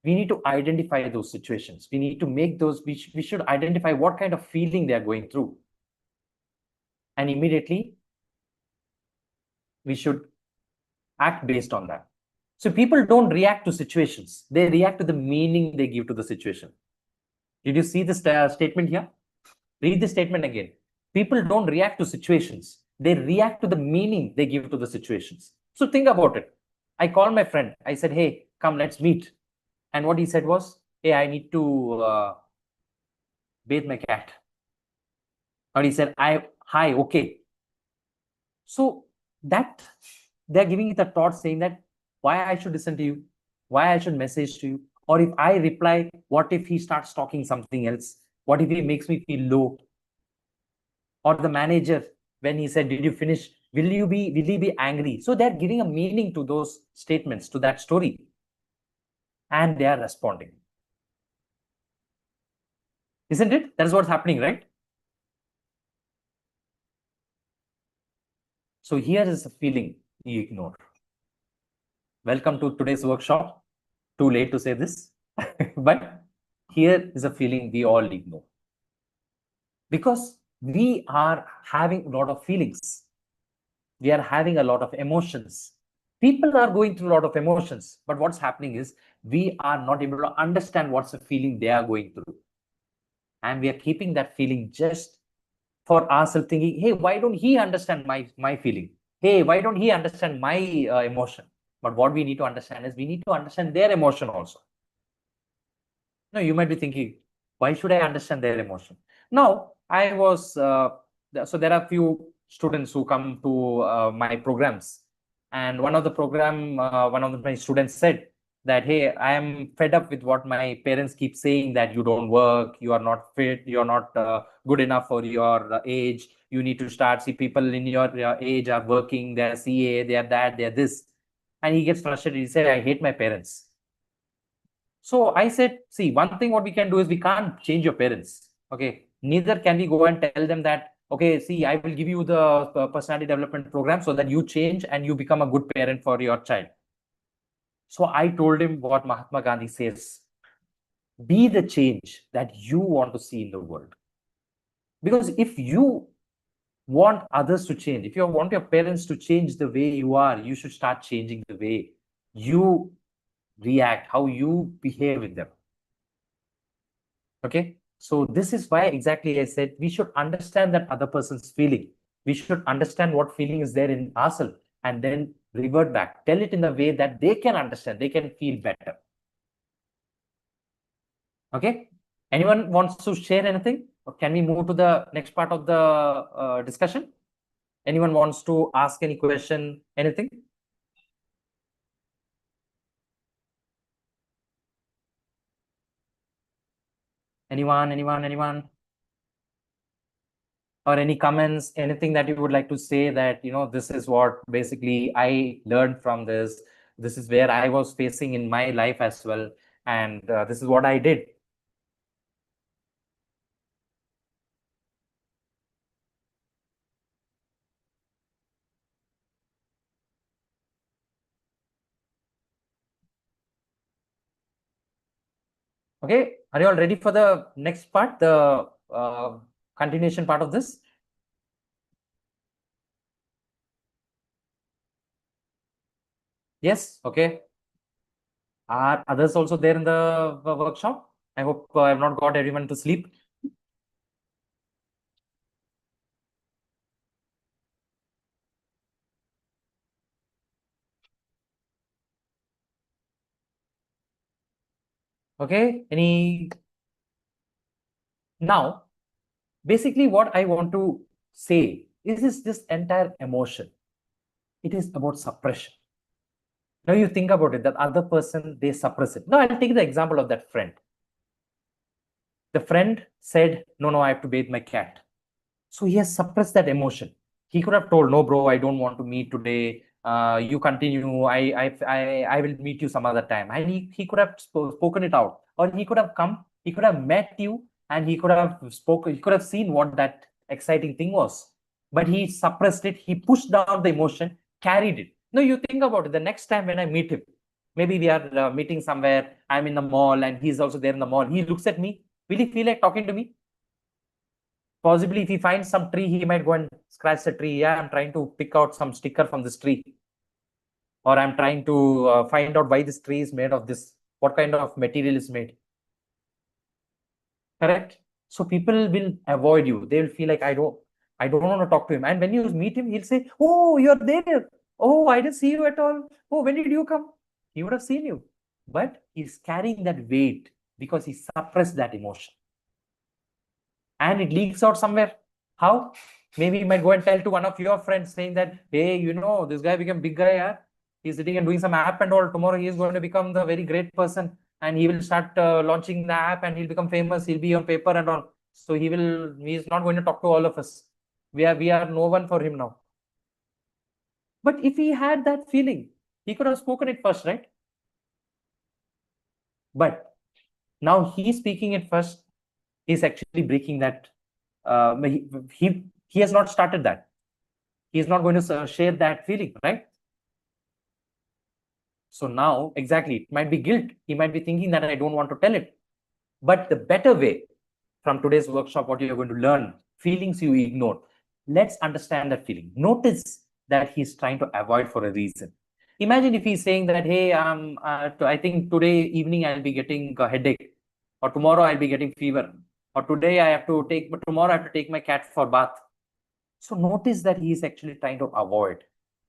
We need to identify those situations. We need to make those, we should identify what kind of feeling they are going through. And immediately, we should act based on that. So people don't react to situations. They react to the meaning they give to the situation. Did you see this statement here? Read the statement again. People don't react to situations. They react to the meaning they give to the situations. So think about it. I called my friend. I said, hey, come, let's meet. And what he said was, hey, I need to bathe my cat. Or he said, hi, okay. So that they're giving it a thought saying that why I should listen to you, why I should message to you. Or if I reply, what if he starts talking something else? What if he makes me feel low? Or the manager, when he said, did you finish? Will he be angry? So they're giving a meaning to those statements, to that story. And they are responding. Isn't it? That's what's happening, right? So here is a feeling you ignore. Welcome to today's workshop. Too late to say this, but here is a feeling we all ignore. Because we are having a lot of feelings. We are having a lot of emotions. People are going through a lot of emotions, but what's happening is we are not able to understand what's the feeling they are going through. And we are keeping that feeling just for ourselves, thinking, hey, why don't he understand my feeling? Hey, why don't he understand my emotion? But what we need to understand is we need to understand their emotion also. No, you might be thinking, why should I understand their emotion? Now, I was, so there are few students who come to my programs. And one of my students said that, hey, I am fed up with what my parents keep saying, that you don't work, you are not fit, you're not good enough for your age. You need to start. See, people in your age are working, they're CA, they're that, they're this. And he gets frustrated. He said, I hate my parents. So I said, see, one thing what we can do is we can't change your parents. Okay. Neither can we go and tell them that, okay, see, I will give you the personality development program so that you change and you become a good parent for your child. So I told him what Mahatma Gandhi says, be the change that you want to see in the world. Because if you want others to change, if you want your parents to change the way you are, you should start changing the way you react, how you behave with them. Okay. So this is why exactly I said we should understand that other person's feeling. We should understand what feeling is there in ourselves and then revert back. Tell it in a way that they can understand, they can feel better. Okay. Anyone wants to share anything? Or can we move to the next part of the discussion? Anyone wants to ask any question, anything? Anyone? Or any comments, anything that you would like to say that, this is what basically I learned from this. This is where I was facing in my life as well. And this is what I did. Okay. Are you all ready for the next part, the continuation part of this? Yes. Okay. Are others also there in the workshop? I hope I have not got everyone to sleep. Okay. Now, basically what I want to say is this entire emotion. It is about suppression. Now you think about it, that other person, they suppress it. Now I'll take the example of that friend. The friend said, no, I have to bathe my cat. So he has suppressed that emotion. He could have told, no, bro, I don't want to meet today. You continue. I will meet you some other time. And he could have spoken it out, or he could have come. He could have met you, and he could have spoken. He could have seen what that exciting thing was. But he suppressed it. He pushed down the emotion, carried it. No, you think about it. The next time when I meet him, maybe we are meeting somewhere. I'm in the mall, and he's also there in the mall. He looks at me. Will he feel like talking to me? Possibly if he finds some tree, he might go and scratch the tree. Yeah, I'm trying to pick out some sticker from this tree. Or I'm trying to find out why this tree is made of this, what kind of material is made. Correct? So people will avoid you. They will feel like, I don't want to talk to him. And when you meet him, he'll say, oh, you're there. Oh, I didn't see you at all. Oh, when did you come? He would have seen you. But he's carrying that weight because he suppressed that emotion. And it leaks out somewhere. How? Maybe you might go and tell to one of your friends saying that, hey, this guy became big guy. Yeah? He's sitting and doing some app and all. Tomorrow he is going to become the very great person, and he will start launching the app, and he'll become famous. He'll be on paper and all. So he's not going to talk to all of us. We are no one for him now. But if he had that feeling, he could have spoken it first, right? But now he's speaking it first. He's actually breaking that. He has not started that. He is not going to share that feeling, right? So now, exactly, it might be guilt. He might be thinking that I don't want to tell it. But the better way from today's workshop, what you're going to learn, feelings you ignored. Let's understand that feeling. Notice that he's trying to avoid for a reason. Imagine if he's saying that, hey, I think today evening I'll be getting a headache, or tomorrow I'll be getting fever, or today tomorrow I have to take my cat for bath. So notice that he's actually trying to avoid.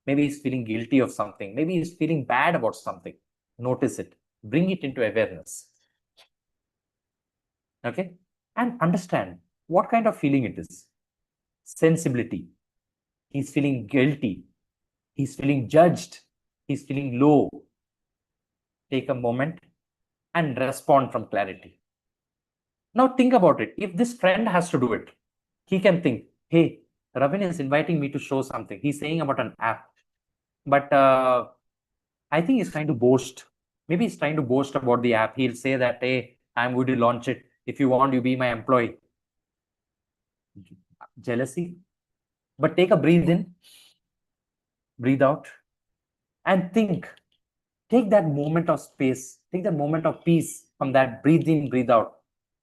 Maybe he's feeling guilty of something. Maybe he's feeling bad about something. Notice it. Bring it into awareness. Okay? And understand what kind of feeling it is. Sensibility. He's feeling guilty. He's feeling judged. He's feeling low. Take a moment and respond from clarity. Now think about it. If this friend has to do it, he can think, hey, Ravin is inviting me to show something. He's saying about an app. But I think he's trying to boast. Maybe he's trying to boast about the app. He'll say that, hey, I'm going to launch it. If you want, you be my employee. Jealousy. But take a breathe in, breathe out, and think. Take that moment of space. Take that moment of peace from that breathe in, breathe out,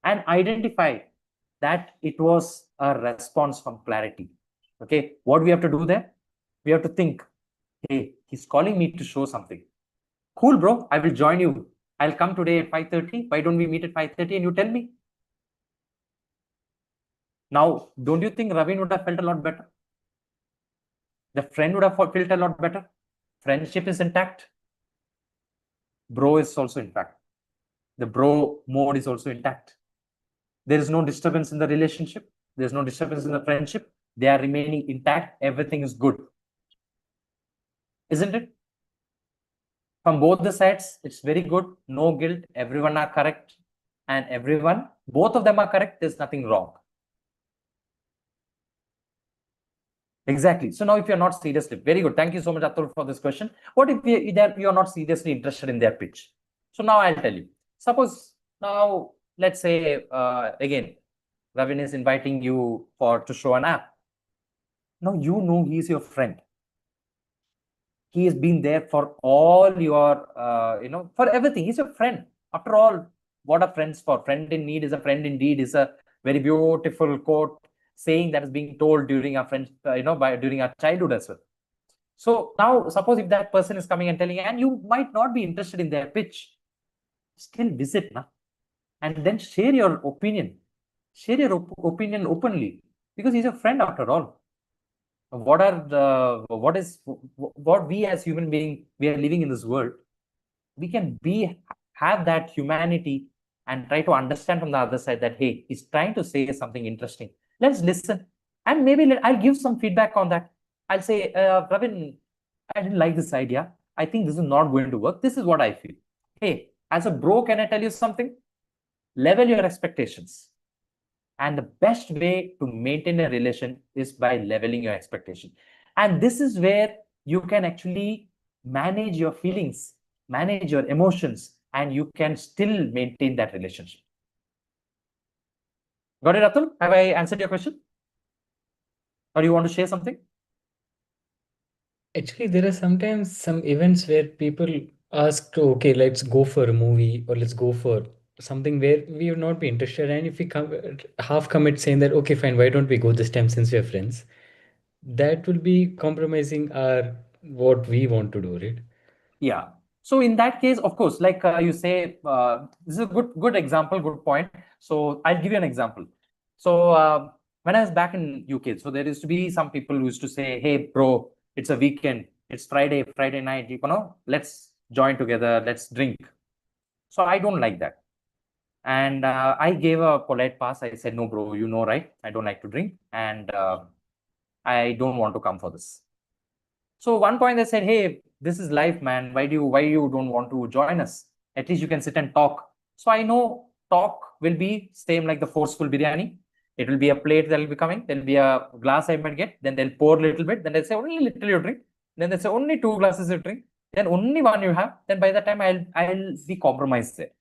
and identify that it was a response from clarity. Okay, what we have to do there? We have to think, hey, he's calling me to show something. Cool, bro. I will join you. I'll come today at 5:30. Why don't we meet at 5:30 and you tell me? Now, don't you think Ravin would have felt a lot better? The friend would have felt a lot better. Friendship is intact. Bro is also intact. The bro mode is also intact. There is no disturbance in the relationship. There's no disturbance in the friendship. They are remaining intact. Everything is good. Isn't it? From both the sides, it's very good. No guilt. Everyone are correct. And both of them are correct. There's nothing wrong. Exactly. So now if you're not seriously, very good. Thank you so much, Atul, for this question. What if you're not seriously interested in their pitch? So now I'll tell you. Suppose now, let's say, again, Ravin is inviting you to show an app. Now you know he's your friend. He has been there for all your, for everything. He's your friend. After all, what are friends for? Friend in need is a friend indeed is a very beautiful quote saying that is being told during our friends, during our childhood as well. So now, suppose if that person is coming and telling, and you might not be interested in their pitch, still visit, and then share your opinion. Share your opinion openly, because he's a friend after all. What we as human being, we are living in this world, we can have that humanity and try to understand from the other side that, hey, he's trying to say something interesting. Let's listen. And maybe I'll give some feedback on that. I'll say, Ravin, I didn't like this idea. I think this is not going to work. This is what I feel. Hey, as a bro, can I tell you something? Level your expectations. And the best way to maintain a relation is by leveling your expectation. And this is where you can actually manage your feelings, manage your emotions, and you can still maintain that relationship. Got it, Atul? Have I answered your question? Or you want to share something? Actually, there are sometimes some events where people ask to, okay, let's go for a movie or let's go for something where we will not be interested. And if we come half commit saying that, okay, fine, why don't we go this time since we are friends? That will be compromising our what we want to do, right? Yeah. So in that case, of course, like you say, this is a good example, good point. So I'll give you an example. So when I was back in UK, so there used to be some people who used to say, "Hey, bro, it's a weekend, it's Friday night, you know, let's join together, let's drink." So I don't like that, and I gave a polite pass. I said, "No, bro, you know, right? I don't like to drink, and I don't want to come for this." So one point they said, "Hey, this is life, man. Why you don't want to join us? At least you can sit and talk." So I know talk will be same like the forceful biryani. It will be a plate that will be coming. There'll be a glass I might get. Then they'll pour a little bit. Then they'll say only little you drink. Then they'll say only 2 glasses you drink. Then only one you have. Then by the time I'll be compromised there.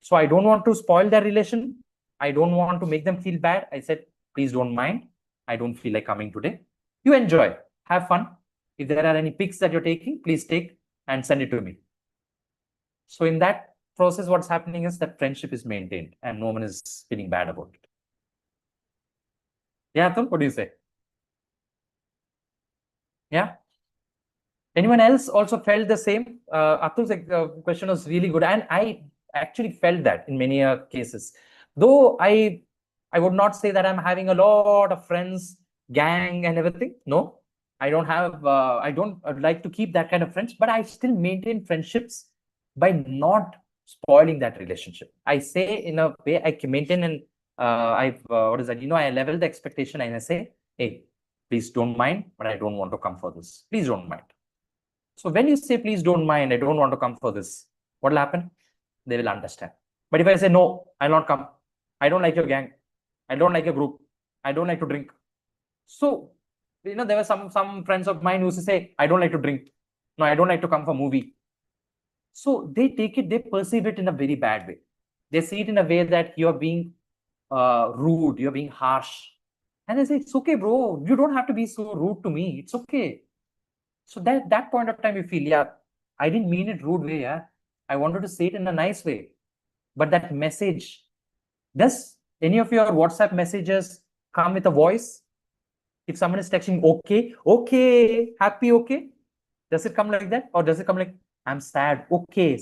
So I don't want to spoil their relation. I don't want to make them feel bad. I said, please don't mind. I don't feel like coming today. You enjoy, have fun. If there are any pics that you're taking, please take and send it to me. So in that process, what's happening is that friendship is maintained and no one is feeling bad about it. Yeah, Atul, what do you say? Yeah. Anyone else also felt the same? Atul's question was really good. And I actually felt that in many cases. Though I would not say that I'm having a lot of friends, gang and everything. No, I don't have, I'd like to keep that kind of friends, but I still maintain friendships by not spoiling that relationship. I say in a way I can maintain and what is that? You know, I level the expectation and I say, hey, please don't mind, but I don't want to come for this. Please don't mind. So when you say, please don't mind, I don't want to come for this, what will happen? They will understand. But if I say, no, I'll not come. I don't like your gang. I don't like your group. I don't like to drink. So, you know, there were some friends of mine who used to say, I don't like to drink. No, I don't like to come for movie. So they take it, they perceive it in a very bad way. They see it in a way that you're being rude, you're being harsh. And they say, it's okay, bro. You don't have to be so rude to me. It's okay. So that point of time you feel, yeah, I didn't mean it rude way, yeah. I wanted to say it in a nice way. But that message, does any of your WhatsApp messages come with a voice? If someone is texting, okay, happy, okay, does it come like that? Or does it come like, I'm sad, okay,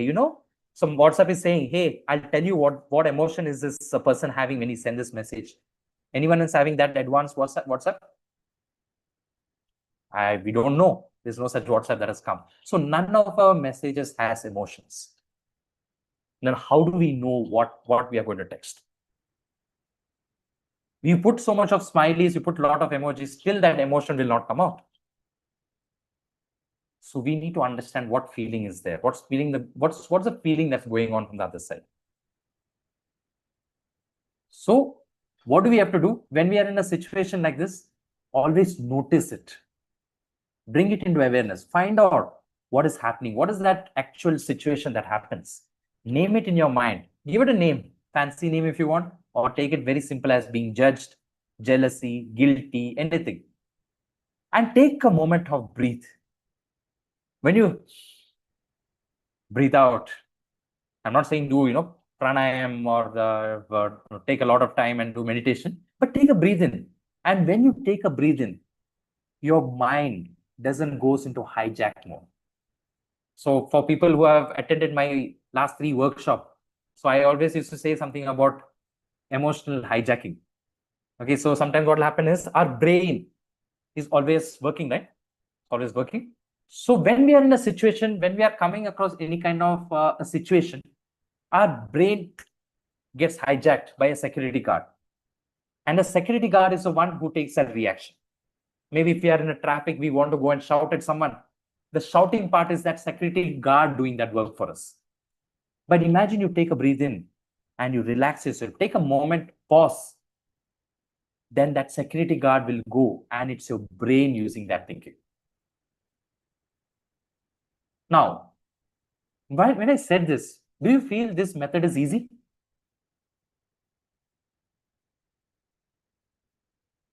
you know? Some WhatsApp is saying, hey, I'll tell you what emotion is this person having when he sends this message. Anyone is having that advanced WhatsApp? We don't know. There's no such WhatsApp that has come. So none of our messages has emotions. Then how do we know what we are going to text? You put so much of smileys, you put a lot of emojis, still that emotion will not come out. So we need to understand what feeling is there. What's the feeling that's going on from the other side? So what do we have to do when we are in a situation like this? Always notice it. Bring it into awareness. Find out what is happening. What is that actual situation that happens? Name it in your mind. Give it a name, fancy name if you want, or take it very simple as being judged, jealousy, guilty, anything. And take a moment of breathe. When you breathe out, I'm not saying do, you know, pranayam or take a lot of time and do meditation, but take a breathe in. And when you take a breathe in, your mind doesn't goes into hijack mode. So for people who have attended my last 3 workshops, so I always used to say something about emotional hijacking. Okay, so sometimes what will happen is our brain is always working, right? Always working. So when we are in a situation, when we are coming across any kind of a situation, our brain gets hijacked by a security guard. And the security guard is the one who takes that reaction. Maybe if we are in a traffic, we want to go and shout at someone. The shouting part is that security guard doing that work for us. But imagine you take a breathe in and you relax yourself, take a moment, pause, then that security guard will go, and it's your brain using that thinking. Now, when I said this, do you feel this method is easy?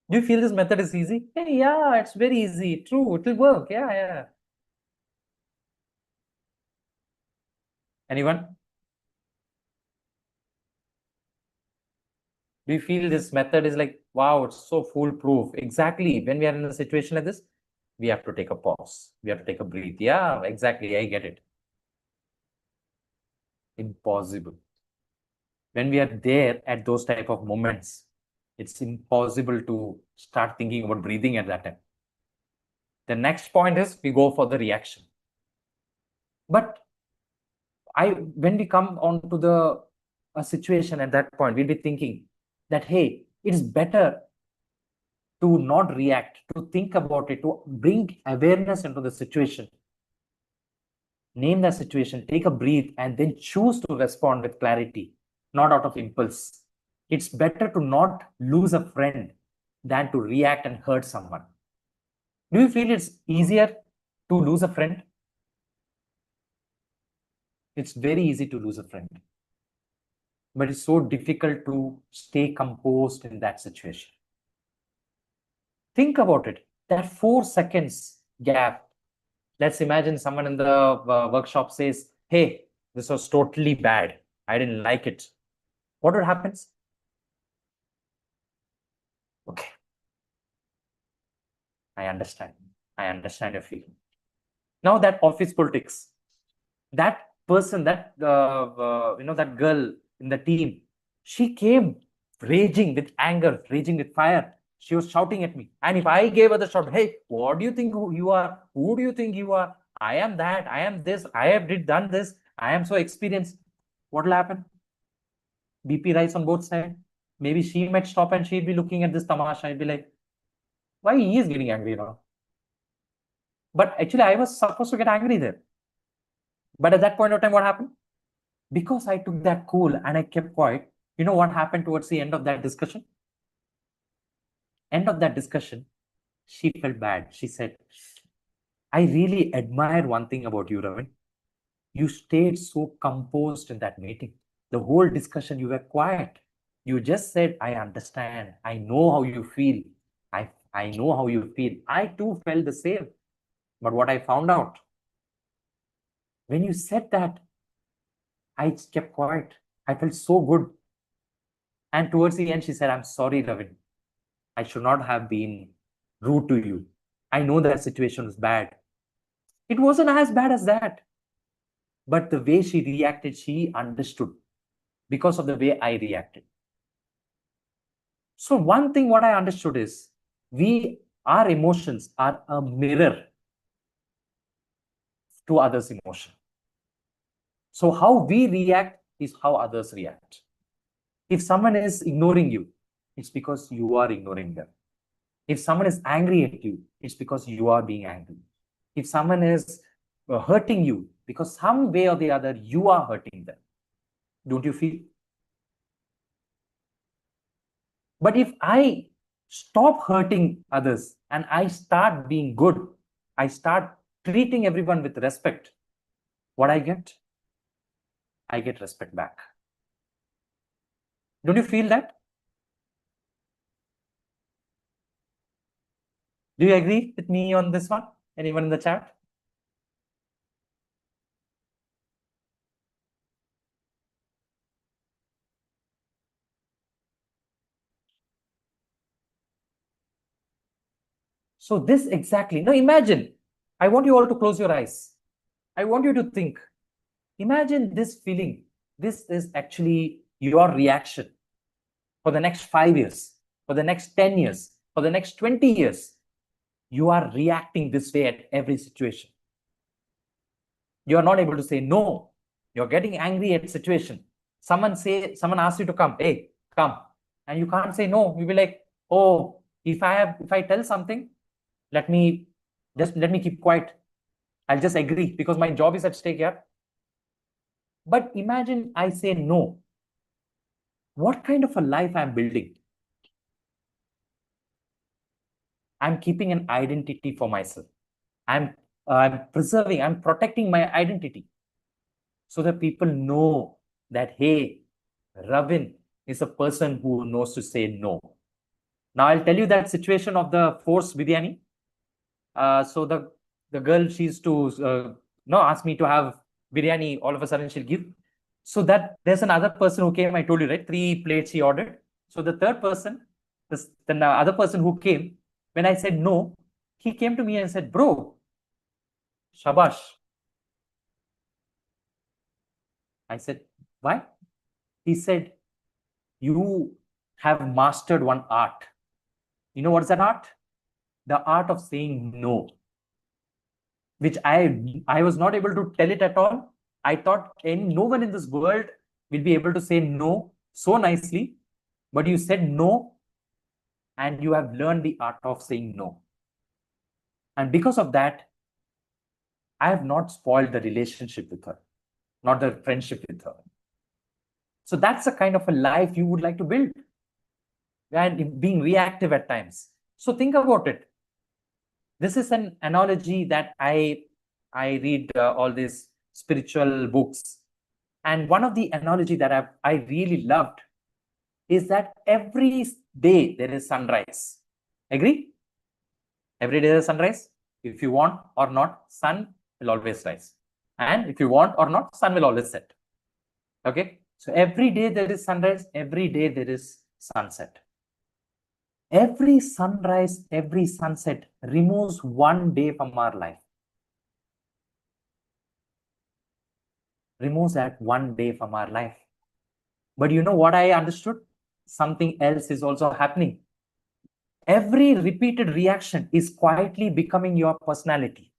Do you feel this method is easy? Hey, yeah, it's very easy. True, it will work. Yeah, yeah. Anyone? Do you feel this method is like, wow, it's so foolproof? Exactly. When we are in a situation like this, we have to take a pause. We have to take a breath. Yeah, exactly. I get it. Impossible. When we are there at those type of moments, it's impossible to start thinking about breathing at that time. The next point is we go for the reaction. But when we come on to the a situation at that point, we'll be thinking that, hey, it's better to not react, to think about it, to bring awareness into the situation. Name the situation, take a breath, and then choose to respond with clarity, not out of impulse. It's better to not lose a friend than to react and hurt someone. Do you feel it's easier to lose a friend? It's very easy to lose a friend, but it's so difficult to stay composed in that situation. Think about it. That 4 seconds gap. Let's imagine someone in the workshop says, hey, this was totally bad. I didn't like it. What would happen? Okay, I understand. I understand your feeling. Now that office politics, that person, that that girl in the team, she came raging with anger, raging with fire. She was shouting at me. And if I gave her the shout, hey, what do you think who you are? Who do you think you are? I am that. I am this. I have done this. I am so experienced. What will happen? BP rise on both sides. Maybe she might stop and she'd be looking at this tamasha and be like, why he is getting angry now? But actually, I was supposed to get angry there. But at that point of time, what happened? Because I took that cool and I kept quiet, you know what happened towards the end of that discussion? End of that discussion, she felt bad. She said, I really admire one thing about you, Ravin. You stayed so composed in that meeting. The whole discussion, you were quiet. You just said, I understand. I know how you feel. I know how you feel. I too felt the same. But what I found out, when you said that, I just kept quiet. I felt so good. And towards the end, she said, I'm sorry, Ravin. I should not have been rude to you. I know that situation was bad. It wasn't as bad as that. But the way she reacted, she understood because of the way I reacted. So one thing what I understood is our emotions are a mirror to others' emotion. So how we react is how others react. If someone is ignoring you, it's because you are ignoring them. If someone is angry at you, it's because you are being angry. If someone is hurting you, because some way or the other, you are hurting them. Don't you feel? But if I stop hurting others and I start being good, I start treating everyone with respect, what I get? I get respect back. Don't you feel that? Do you agree with me on this one? Anyone in the chat? So this exactly. Now imagine, I want you all to close your eyes. I want you to think. Imagine this feeling. This is actually your reaction for the next 5 years, for the next 10 years, for the next 20 years. You are reacting this way at every situation. You are not able to say no. You're getting angry at situation. Someone asks you to come. Hey, come. And you can't say no. You'll be like, oh, if I tell something, let me keep quiet. I'll just agree because my job is at stake here. But imagine I say no. what kind of a life I'm building? I'm keeping an identity for myself. I'm preserving, I'm protecting my identity so that people know that, hey, Ravin is a person who knows to say no. Now I'll tell you that situation of the forced biryani. So the girl, she used to no ask me to have biryani. All of a sudden she'll give. So that there's another person who came. I told you, right? 3 plates he ordered. So the third person, then the other person who came, when I said no, he came to me and said, "Bro, shabash." I said, "Why?" He said, "You have mastered one art. You know what is that art? The art of saying no." Which I was not able to tell it at all. I thought no one in this world will be able to say no so nicely, but you said no, and you have learned the art of saying no. And because of that, I have not spoiled the relationship with her, not the friendship with her. So that's the kind of a life you would like to build, and being reactive at times. So think about it. This is an analogy that I read all these spiritual books. And one of the analogy that I really loved is that every day there is sunrise. Agree? Every day there is sunrise. If you want or not, sun will always rise. And if you want or not, sun will always set. Okay? So every day there is sunrise, every day there is sunset. Every sunrise, every sunset removes one day from our life. Removes that one day from our life. But you know what I understood? Something else is also happening. Every repeated reaction is quietly becoming your personality.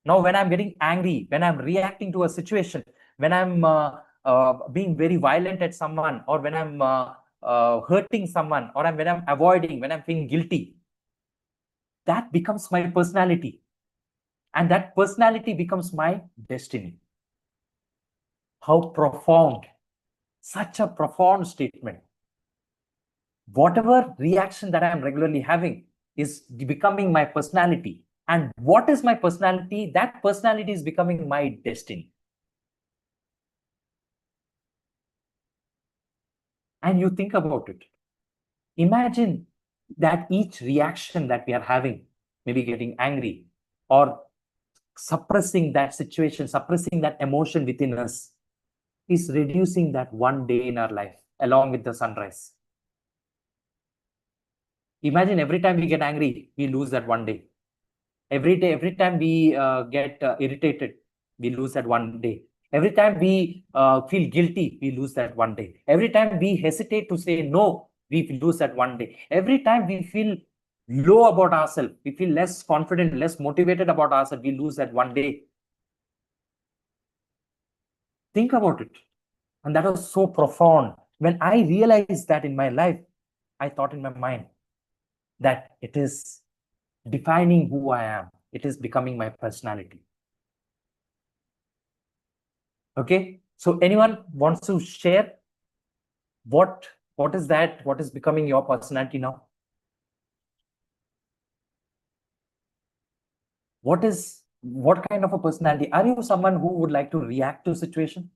Now, when I'm getting angry, when I'm reacting to a situation, when I'm being very violent at someone, or when I'm hurting someone, or when I'm avoiding, when I'm feeling guilty, that becomes my personality. And that personality becomes my destiny. How profound! Such a profound statement. Whatever reaction that I am regularly having is becoming my personality. And what is my personality? That personality is becoming my destiny. And you think about it. Imagine that each reaction that we are having, maybe getting angry or suppressing that situation, suppressing that emotion within us, is reducing that one day in our life along with the sunrise. Imagine every time we get angry, we lose that one day. Every day, every time we get irritated, we lose that one day. Every time we feel guilty, we lose that one day. Every time we hesitate to say no, we lose that one day. Every time we feel low about ourselves, we feel less confident, less motivated about ourselves, we lose that one day. Think about it. And that was so profound. When I realized that in my life, I thought in my mind that it is defining who I am. It is becoming my personality. Okay. So anyone wants to share what is that? What is becoming your personality now? What kind of a personality? Are you someone who would like to react to situation?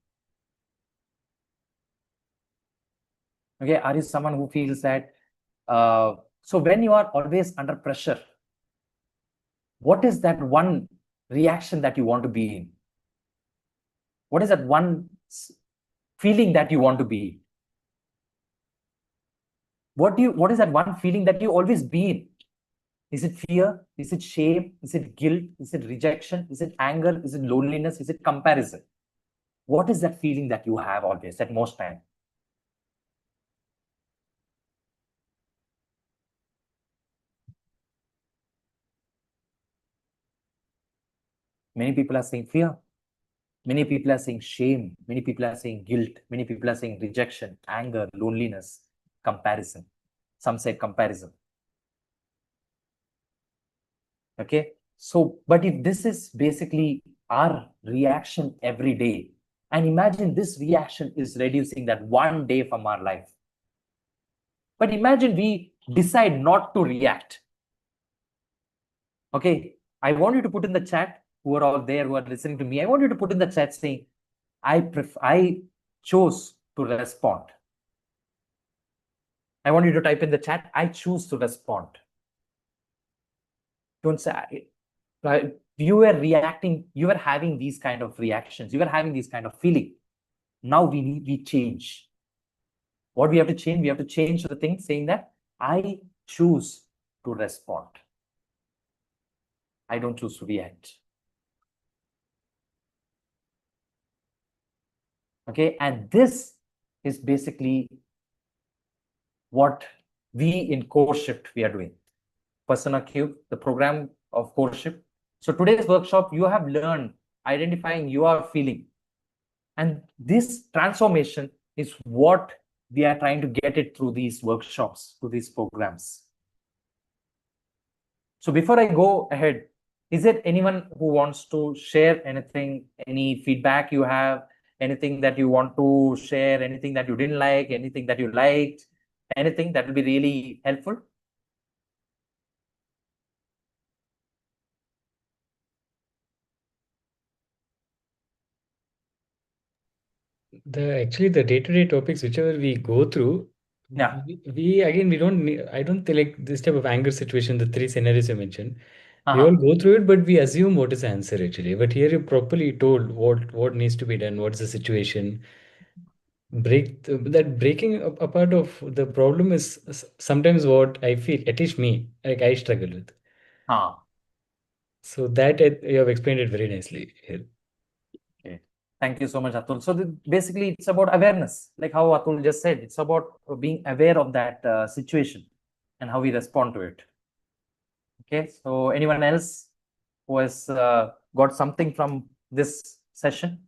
Okay. Are you someone who feels that so when you are always under pressure, what is that one reaction that you want to be in? What is that one feeling that you want to be in? What is that one feeling that you always be in? Is it fear? Is it shame? Is it guilt? Is it rejection? Is it anger? Is it loneliness? Is it comparison? What is that feeling that you have always at most time? Many people are saying fear. Many people are saying shame. Many people are saying guilt. Many people are saying rejection, anger, loneliness, comparison. Some say comparison. Okay. So, but if this is basically our reaction every day, And imagine this reaction is reducing that one day from our life. But imagine we decide not to react. Okay, I want you to put in the chat, who are all there, who are listening to me, I want you to put in the chat saying, I chose to respond. I want you to type in the chat, I choose to respond. Don't say, you were reacting, you were having these kind of reactions, you were having these kind of feeling. Now we change. What we have to change? We have to change the thing saying that I choose to respond. I don't choose to react. Okay, and this is basically what we in CoreShift we are doing. PersonaQube, the program of CoreShift. So today's workshop, you have learned identifying your feeling. And this transformation is what we are trying to get it through these workshops, through these programs. So before I go ahead, is there anyone who wants to share anything, any feedback you have, anything that you want to share, anything that you didn't like, anything that you liked, anything that will be really helpful? Actually the day-to-day topics, whichever we go through, Yeah. we don't need, I don't think like this type of anger situation, the three scenarios you mentioned, we all Uh-huh. go through it, but we assume what is the answer actually. But here you properly told what needs to be done, what's the situation. That breaking apart of the problem is sometimes what I feel, at least me, like I struggle with. So that you have explained it very nicely here. Okay. Thank you so much, Atul. So basically, it's about awareness, like how Atul just said. It's about being aware of that situation and how we respond to it. Okay. So anyone else who has got something from this session?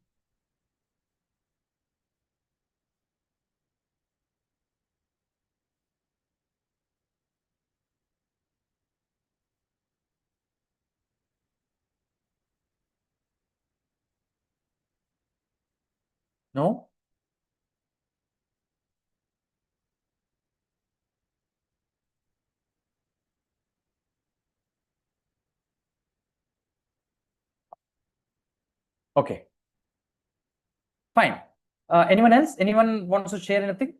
No? Okay. Fine. Anyone else? Anyone wants to share anything?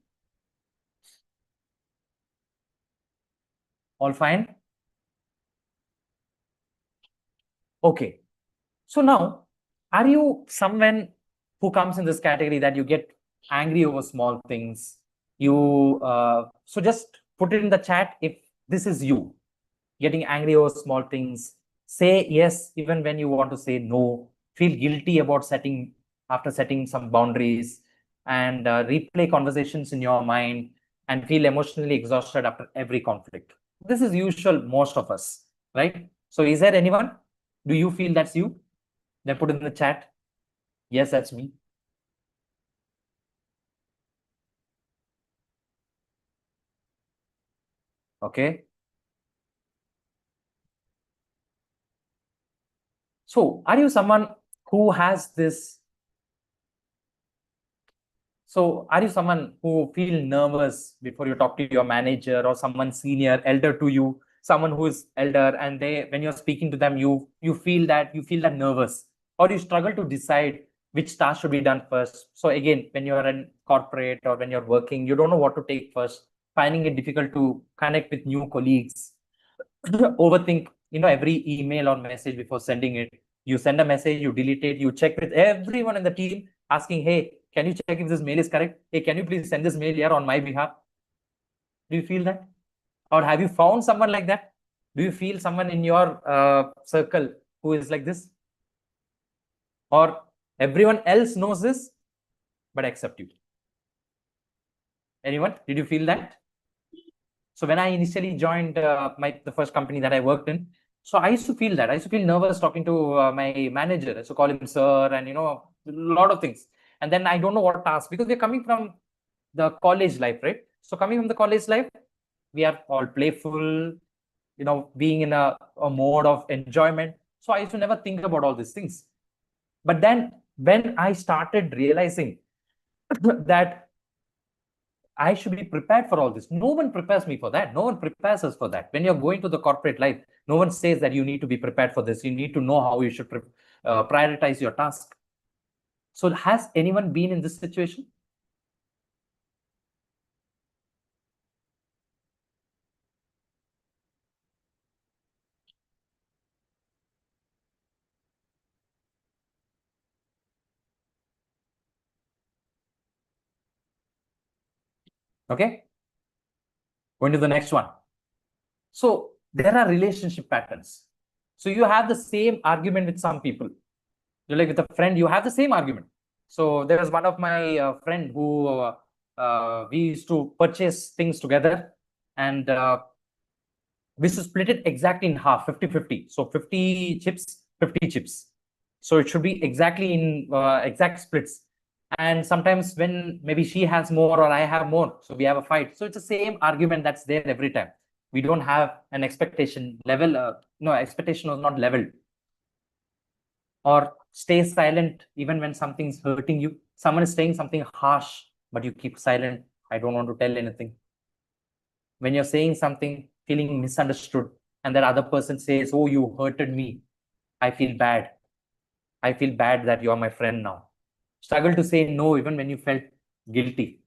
All fine? Okay. So now, are you someone who comes in this category that you get angry over small things? So just put it in the chat if this is you, getting angry over small things. Say yes even when you want to say no. Feel guilty about after setting some boundaries, and replay conversations in your mind, and feel emotionally exhausted after every conflict. This is usual most of us, right? So is there anyone? Do you feel that's you? Then put it in the chat. Yes, that's me. Okay. So are you someone who has this? So are you someone who feel nervous before you talk to your manager or someone senior, elder to you, someone who is elder, and when you're speaking to them, you feel that nervous, or you struggle to decide which task should be done first? So again, when you're in corporate or when you're working, you don't know what to take first, finding it difficult to connect with new colleagues, overthink, every email or message before sending it. You send a message, you delete it, you check with everyone in the team asking, hey, can you check if this mail is correct? Hey, can you please send this mail here on my behalf? Do you feel that? Or have you found someone like that? Do you feel someone in your circle who is like this? Or everyone else knows this, but except you? Anyone? Did you feel that? So when I initially joined the first company that I worked in, so I used to feel that. I used to feel nervous talking to my manager. I used to call him sir, and a lot of things. And then I don't know what task, because we're coming from the college life, right? So coming from the college life, we are all playful, being in a mode of enjoyment. So I used to never think about all these things. But then when I started realizing that I should be prepared for all this. No one prepares me for that. No one prepares us for that. When you're going to the corporate life, no one says that you need to be prepared for this. You need to know how you should prioritize your task. So has anyone been in this situation? Okay. Going to the next one. So there are relationship patterns. So you have the same argument with some people. You're like with a friend, you have the same argument. So there was one of my friend who we used to purchase things together, and we should split it exactly in half, 50-50. So 50 chips, 50 chips. So it should be exactly in exact splits. And sometimes when maybe she has more or I have more, so we have a fight. So it's the same argument that's there every time. We don't have an expectation level. No, expectation was not leveled. Or stay silent even when something's hurting you. Someone is saying something harsh, but you keep silent. I don't want to tell anything. When you're saying something, feeling misunderstood, and that other person says, oh, you hurted me, I feel bad. I feel bad that you're my friend now. Struggle to say no even when you felt guilty.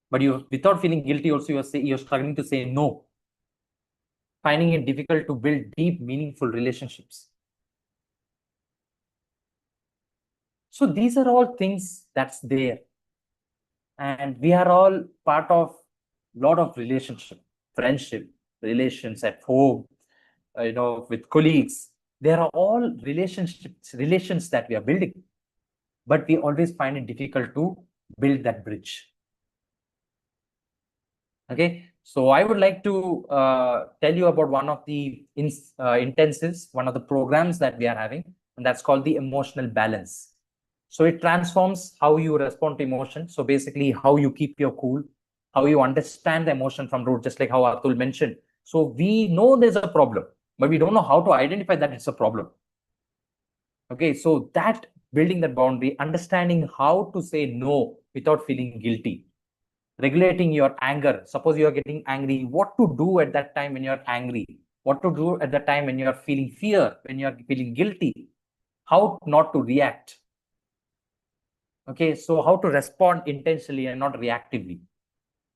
But you, without feeling guilty, also you're struggling to say no. Finding it difficult to build deep, meaningful relationships. So these are all things that's there. And we are all part of a lot of relationship, friendship, relations at home, with colleagues. There are all relations that we are building, but we always find it difficult to build that bridge. Okay, so I would like to tell you about one of the intensives, one of the programs that we are having, and that's called the emotional balance. So it transforms how you respond to emotion. So basically how you keep your cool, how you understand the emotion from root, just like how Atul mentioned. So we know there's a problem, but we don't know how to identify that it's a problem. Okay, so that building that boundary, understanding how to say no without feeling guilty, regulating your anger. Suppose you are getting angry, what to do at that time when you're angry, what to do at the time when you're feeling fear, when you're feeling guilty, how not to react. Okay, so how to respond intentionally and not reactively.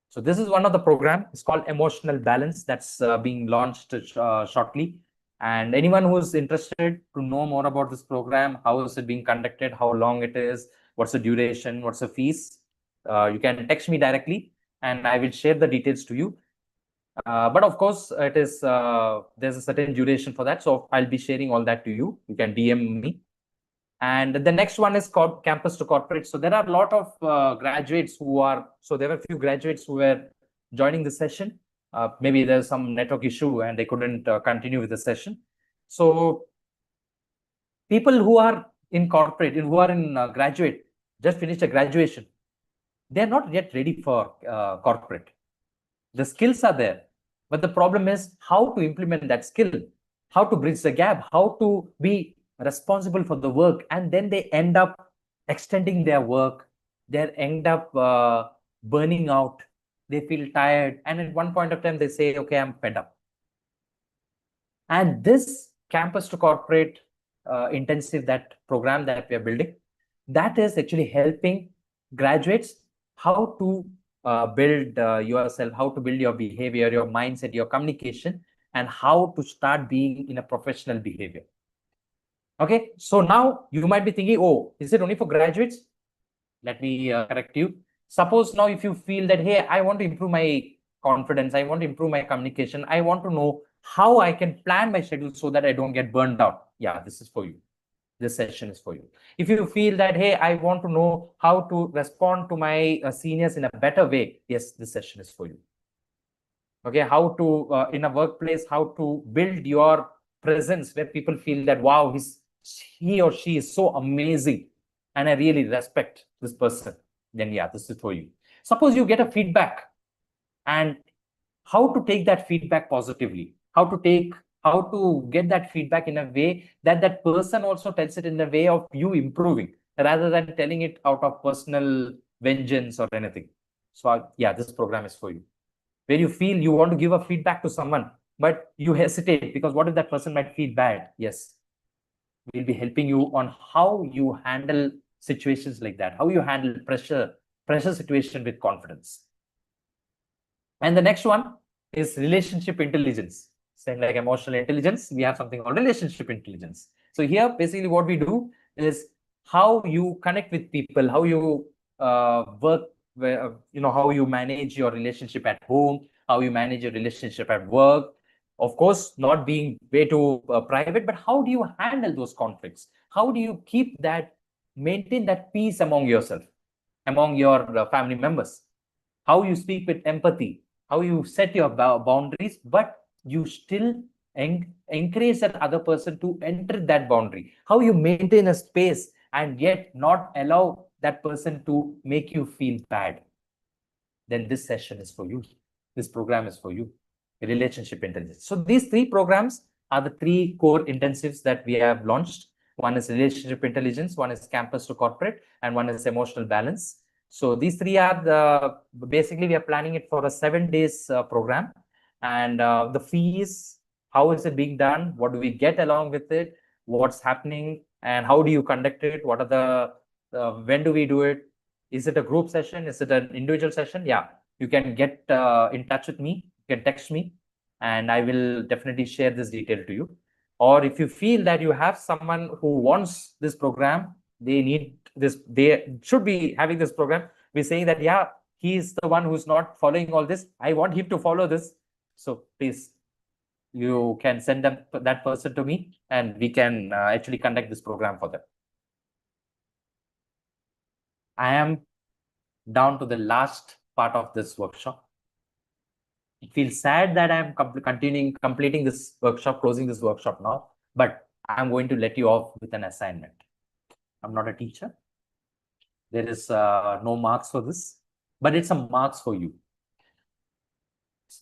So this is one of the program. It's called Emotional Balance. That's being launched shortly. And anyone who's interested to know more about this program, how is it being conducted, how long it is, what's the duration, what's the fees, you can text me directly and I will share the details to you. But of course, it is there's a certain duration for that. So I'll be sharing all that to you. You can DM me. And the next one is called Campus to Corporate. So there are a lot of graduates who are, so there were a few graduates who were joining the session. Maybe there's some network issue and they couldn't continue with the session. So people who are in corporate, who are in graduate, just finished a graduation, they're not yet ready for corporate. The skills are there, but the problem is how to implement that skill, how to bridge the gap, how to be responsible for the work, and then they end up extending their work. They end up burning out. They feel tired, and at one point of time they say, okay, I'm fed up. And this campus to corporate intensive, that program that we are building, that is actually helping graduates how to build yourself, how to build your behavior, your mindset, your communication, and how to start being in a professional behavior. Okay, so now you might be thinking, oh, is it only for graduates? Let me correct you. Suppose now if you feel that, hey, I want to improve my confidence, I want to improve my communication, I want to know how I can plan my schedule so that I don't get burned out. Yeah, this is for you. This session is for you. If you feel that, hey, I want to know how to respond to my seniors in a better way, yes, this session is for you. Okay, how to, in a workplace, how to build your presence where people feel that, wow, he or she is so amazing and I really respect this person, then yeah, this is for you. Suppose you get a feedback and how to take that feedback positively, how how to get that feedback in a way that that person also tells it in a way of you improving, rather than telling it out of personal vengeance or anything. So yeah, this program is for you. Where you feel you want to give a feedback to someone, but you hesitate because what if that person might feel bad? Yes, we'll be helping you on how you handle situations like that, how you handle pressure situation with confidence. And the next one is relationship intelligence. Same like emotional intelligence, we have something called relationship intelligence. So here, basically what we do is how you connect with people, how you work, how you manage your relationship at home, how you manage your relationship at work. Of course, not being way too private, but how do you handle those conflicts? How do you maintain that peace among yourself, among your family members? How you speak with empathy, how you set your boundaries, but you still encourage that other person to enter that boundary, how you maintain a space and yet not allow that person to make you feel bad. Then this session is for you. This program is for you. Relationship intelligence. So these three programs are the three core intensives that we have launched. One is relationship intelligence, one is campus to corporate, and one is emotional balance. So these three are basically we are planning it for a 7 days program. And the fees, how is it being done? What do we get along with it? What's happening? And how do you conduct it? What are when do we do it? Is it a group session? Is it an individual session? Yeah, you can get in touch with me. You can text me and I will definitely share this detail to you. Or if you feel that you have someone who wants this program, they need this, they should be having this program. We're saying that, yeah, he's the one who's not following all this. I want him to follow this. So please, you can send that person to me and we can actually conduct this program for them. I am down to the last part of this workshop. It feels sad that I'm completing this workshop, closing this workshop now, but I'm going to let you off with an assignment. I'm not a teacher. There is no marks for this, but it's a marks for you.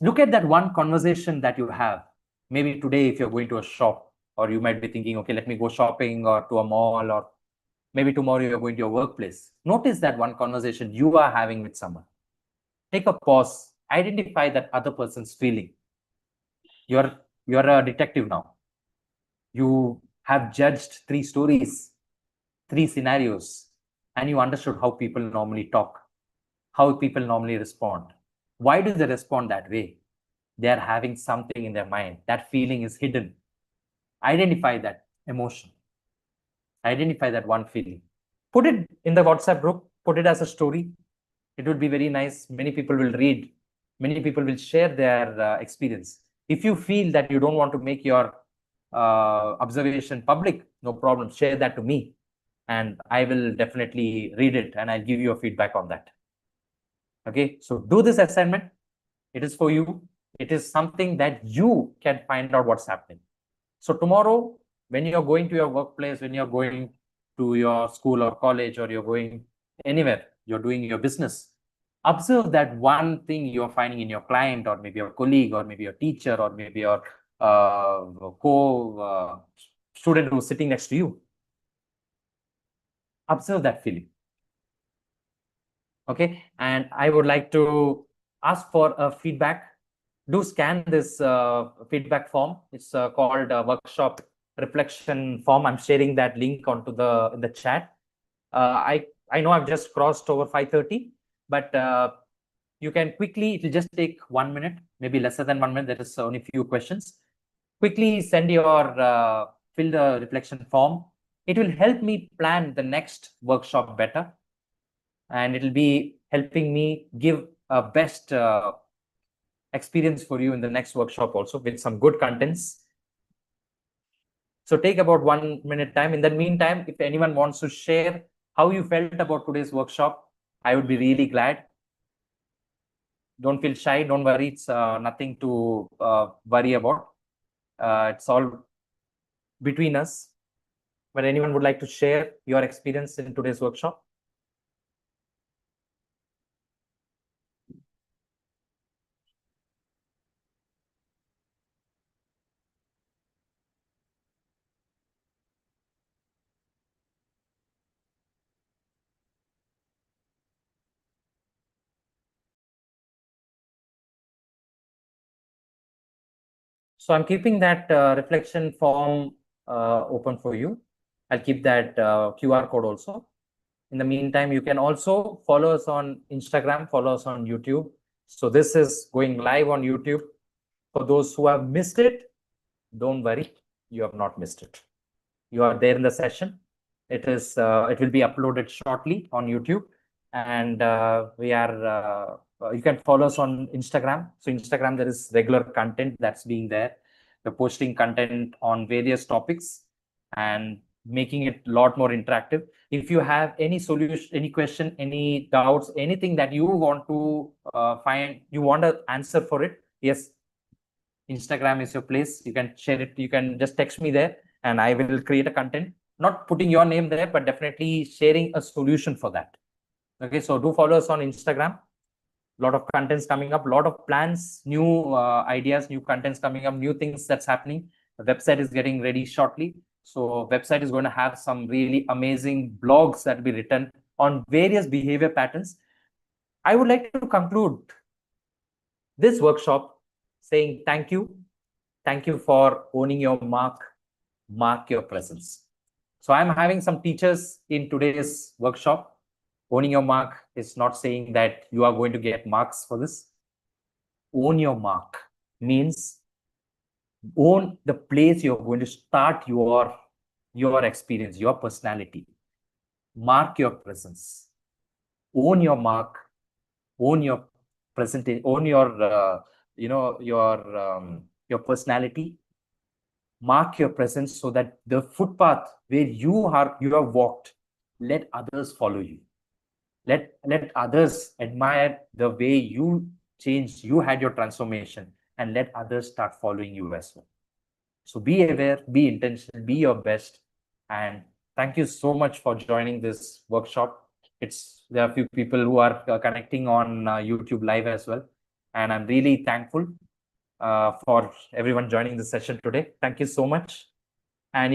Look at that one conversation that you have. Maybe today, if you're going to a shop, or you might be thinking, okay, let me go shopping or to a mall, or maybe tomorrow you're going to your workplace. Notice that one conversation you are having with someone. Take a pause, identify that other person's feeling. You're a detective now. You have judged 3 stories, 3 scenarios, and you understood how people normally talk, how people normally respond. Why do they respond that way? They are having something in their mind. That feeling is hidden. Identify that emotion. Identify that one feeling. Put it in the WhatsApp group. Put it as a story. It would be very nice. Many people will read. Many people will share their experience. If you feel that you don't want to make your observation public, no problem. Share that to me and I will definitely read it and I'll give you a feedback on that. Okay, so do this assignment. It is for you. It is something that you can find out what's happening. So tomorrow, when you're going to your workplace, when you're going to your school or college, or you're going anywhere, you're doing your business, observe that one thing you're finding in your client, or maybe your colleague, or maybe your teacher, or maybe your student who's sitting next to you. Observe that feeling. Okay, and I would like to ask for a feedback. Do scan this feedback form. It's called workshop reflection form. I'm sharing that link onto in the chat. I know I've just crossed over 5:30, but you can quickly, it will just take 1 minute, maybe lesser than 1 minute. There is only few questions. Quickly send your fill the reflection form. It will help me plan the next workshop better, and it will be helping me give a best experience for you in the next workshop also, with some good contents. So take about 1 minute time. In the meantime, if anyone wants to share how you felt about today's workshop, I would be really glad. Don't feel shy. Don't worry. It's nothing to worry about. It's all between us. But anyone would like to share your experience in today's workshop? So I'm keeping that reflection form open for you. I'll keep that QR code also. In the meantime, you can also follow us on Instagram, follow us on YouTube. So this is going live on YouTube. For those who have missed it, don't worry, you have not missed it. You are there in the session. It will be uploaded shortly on YouTube, and you can follow us on Instagram. So Instagram, there is regular content that's being there. We're posting content on various topics and making it a lot more interactive. If you have any solution, any question, any doubts, anything that you want to find, you want an answer for it, yes, Instagram is your place. You can share it. You can just text me there and I will create a content, not putting your name there, but definitely sharing a solution for that. Okay, so do follow us on Instagram. A lot of contents coming up, a lot of plans, new ideas, new contents coming up, new things that's happening. The website is getting ready shortly. So website is going to have some really amazing blogs that will be written on various behavior patterns. I would like to conclude this workshop saying thank you. Thank you for owning your mark your presence. So I'm having some teachers in today's workshop. Owning your mark is not saying that you are going to get marks for this. Own your mark means own the place you're going to start your experience, your personality. Mark your presence. Own your mark. Own your presentation. Own your your personality. Mark your presence so that the footpath where you have walked, let others follow you. Let others admire the way you changed, you had your transformation, and let others start following you as well. So be aware, be intentional, be your best. And thank you so much for joining this workshop. There are a few people who are connecting on YouTube Live as well. And I'm really thankful for everyone joining the session today. Thank you so much. And if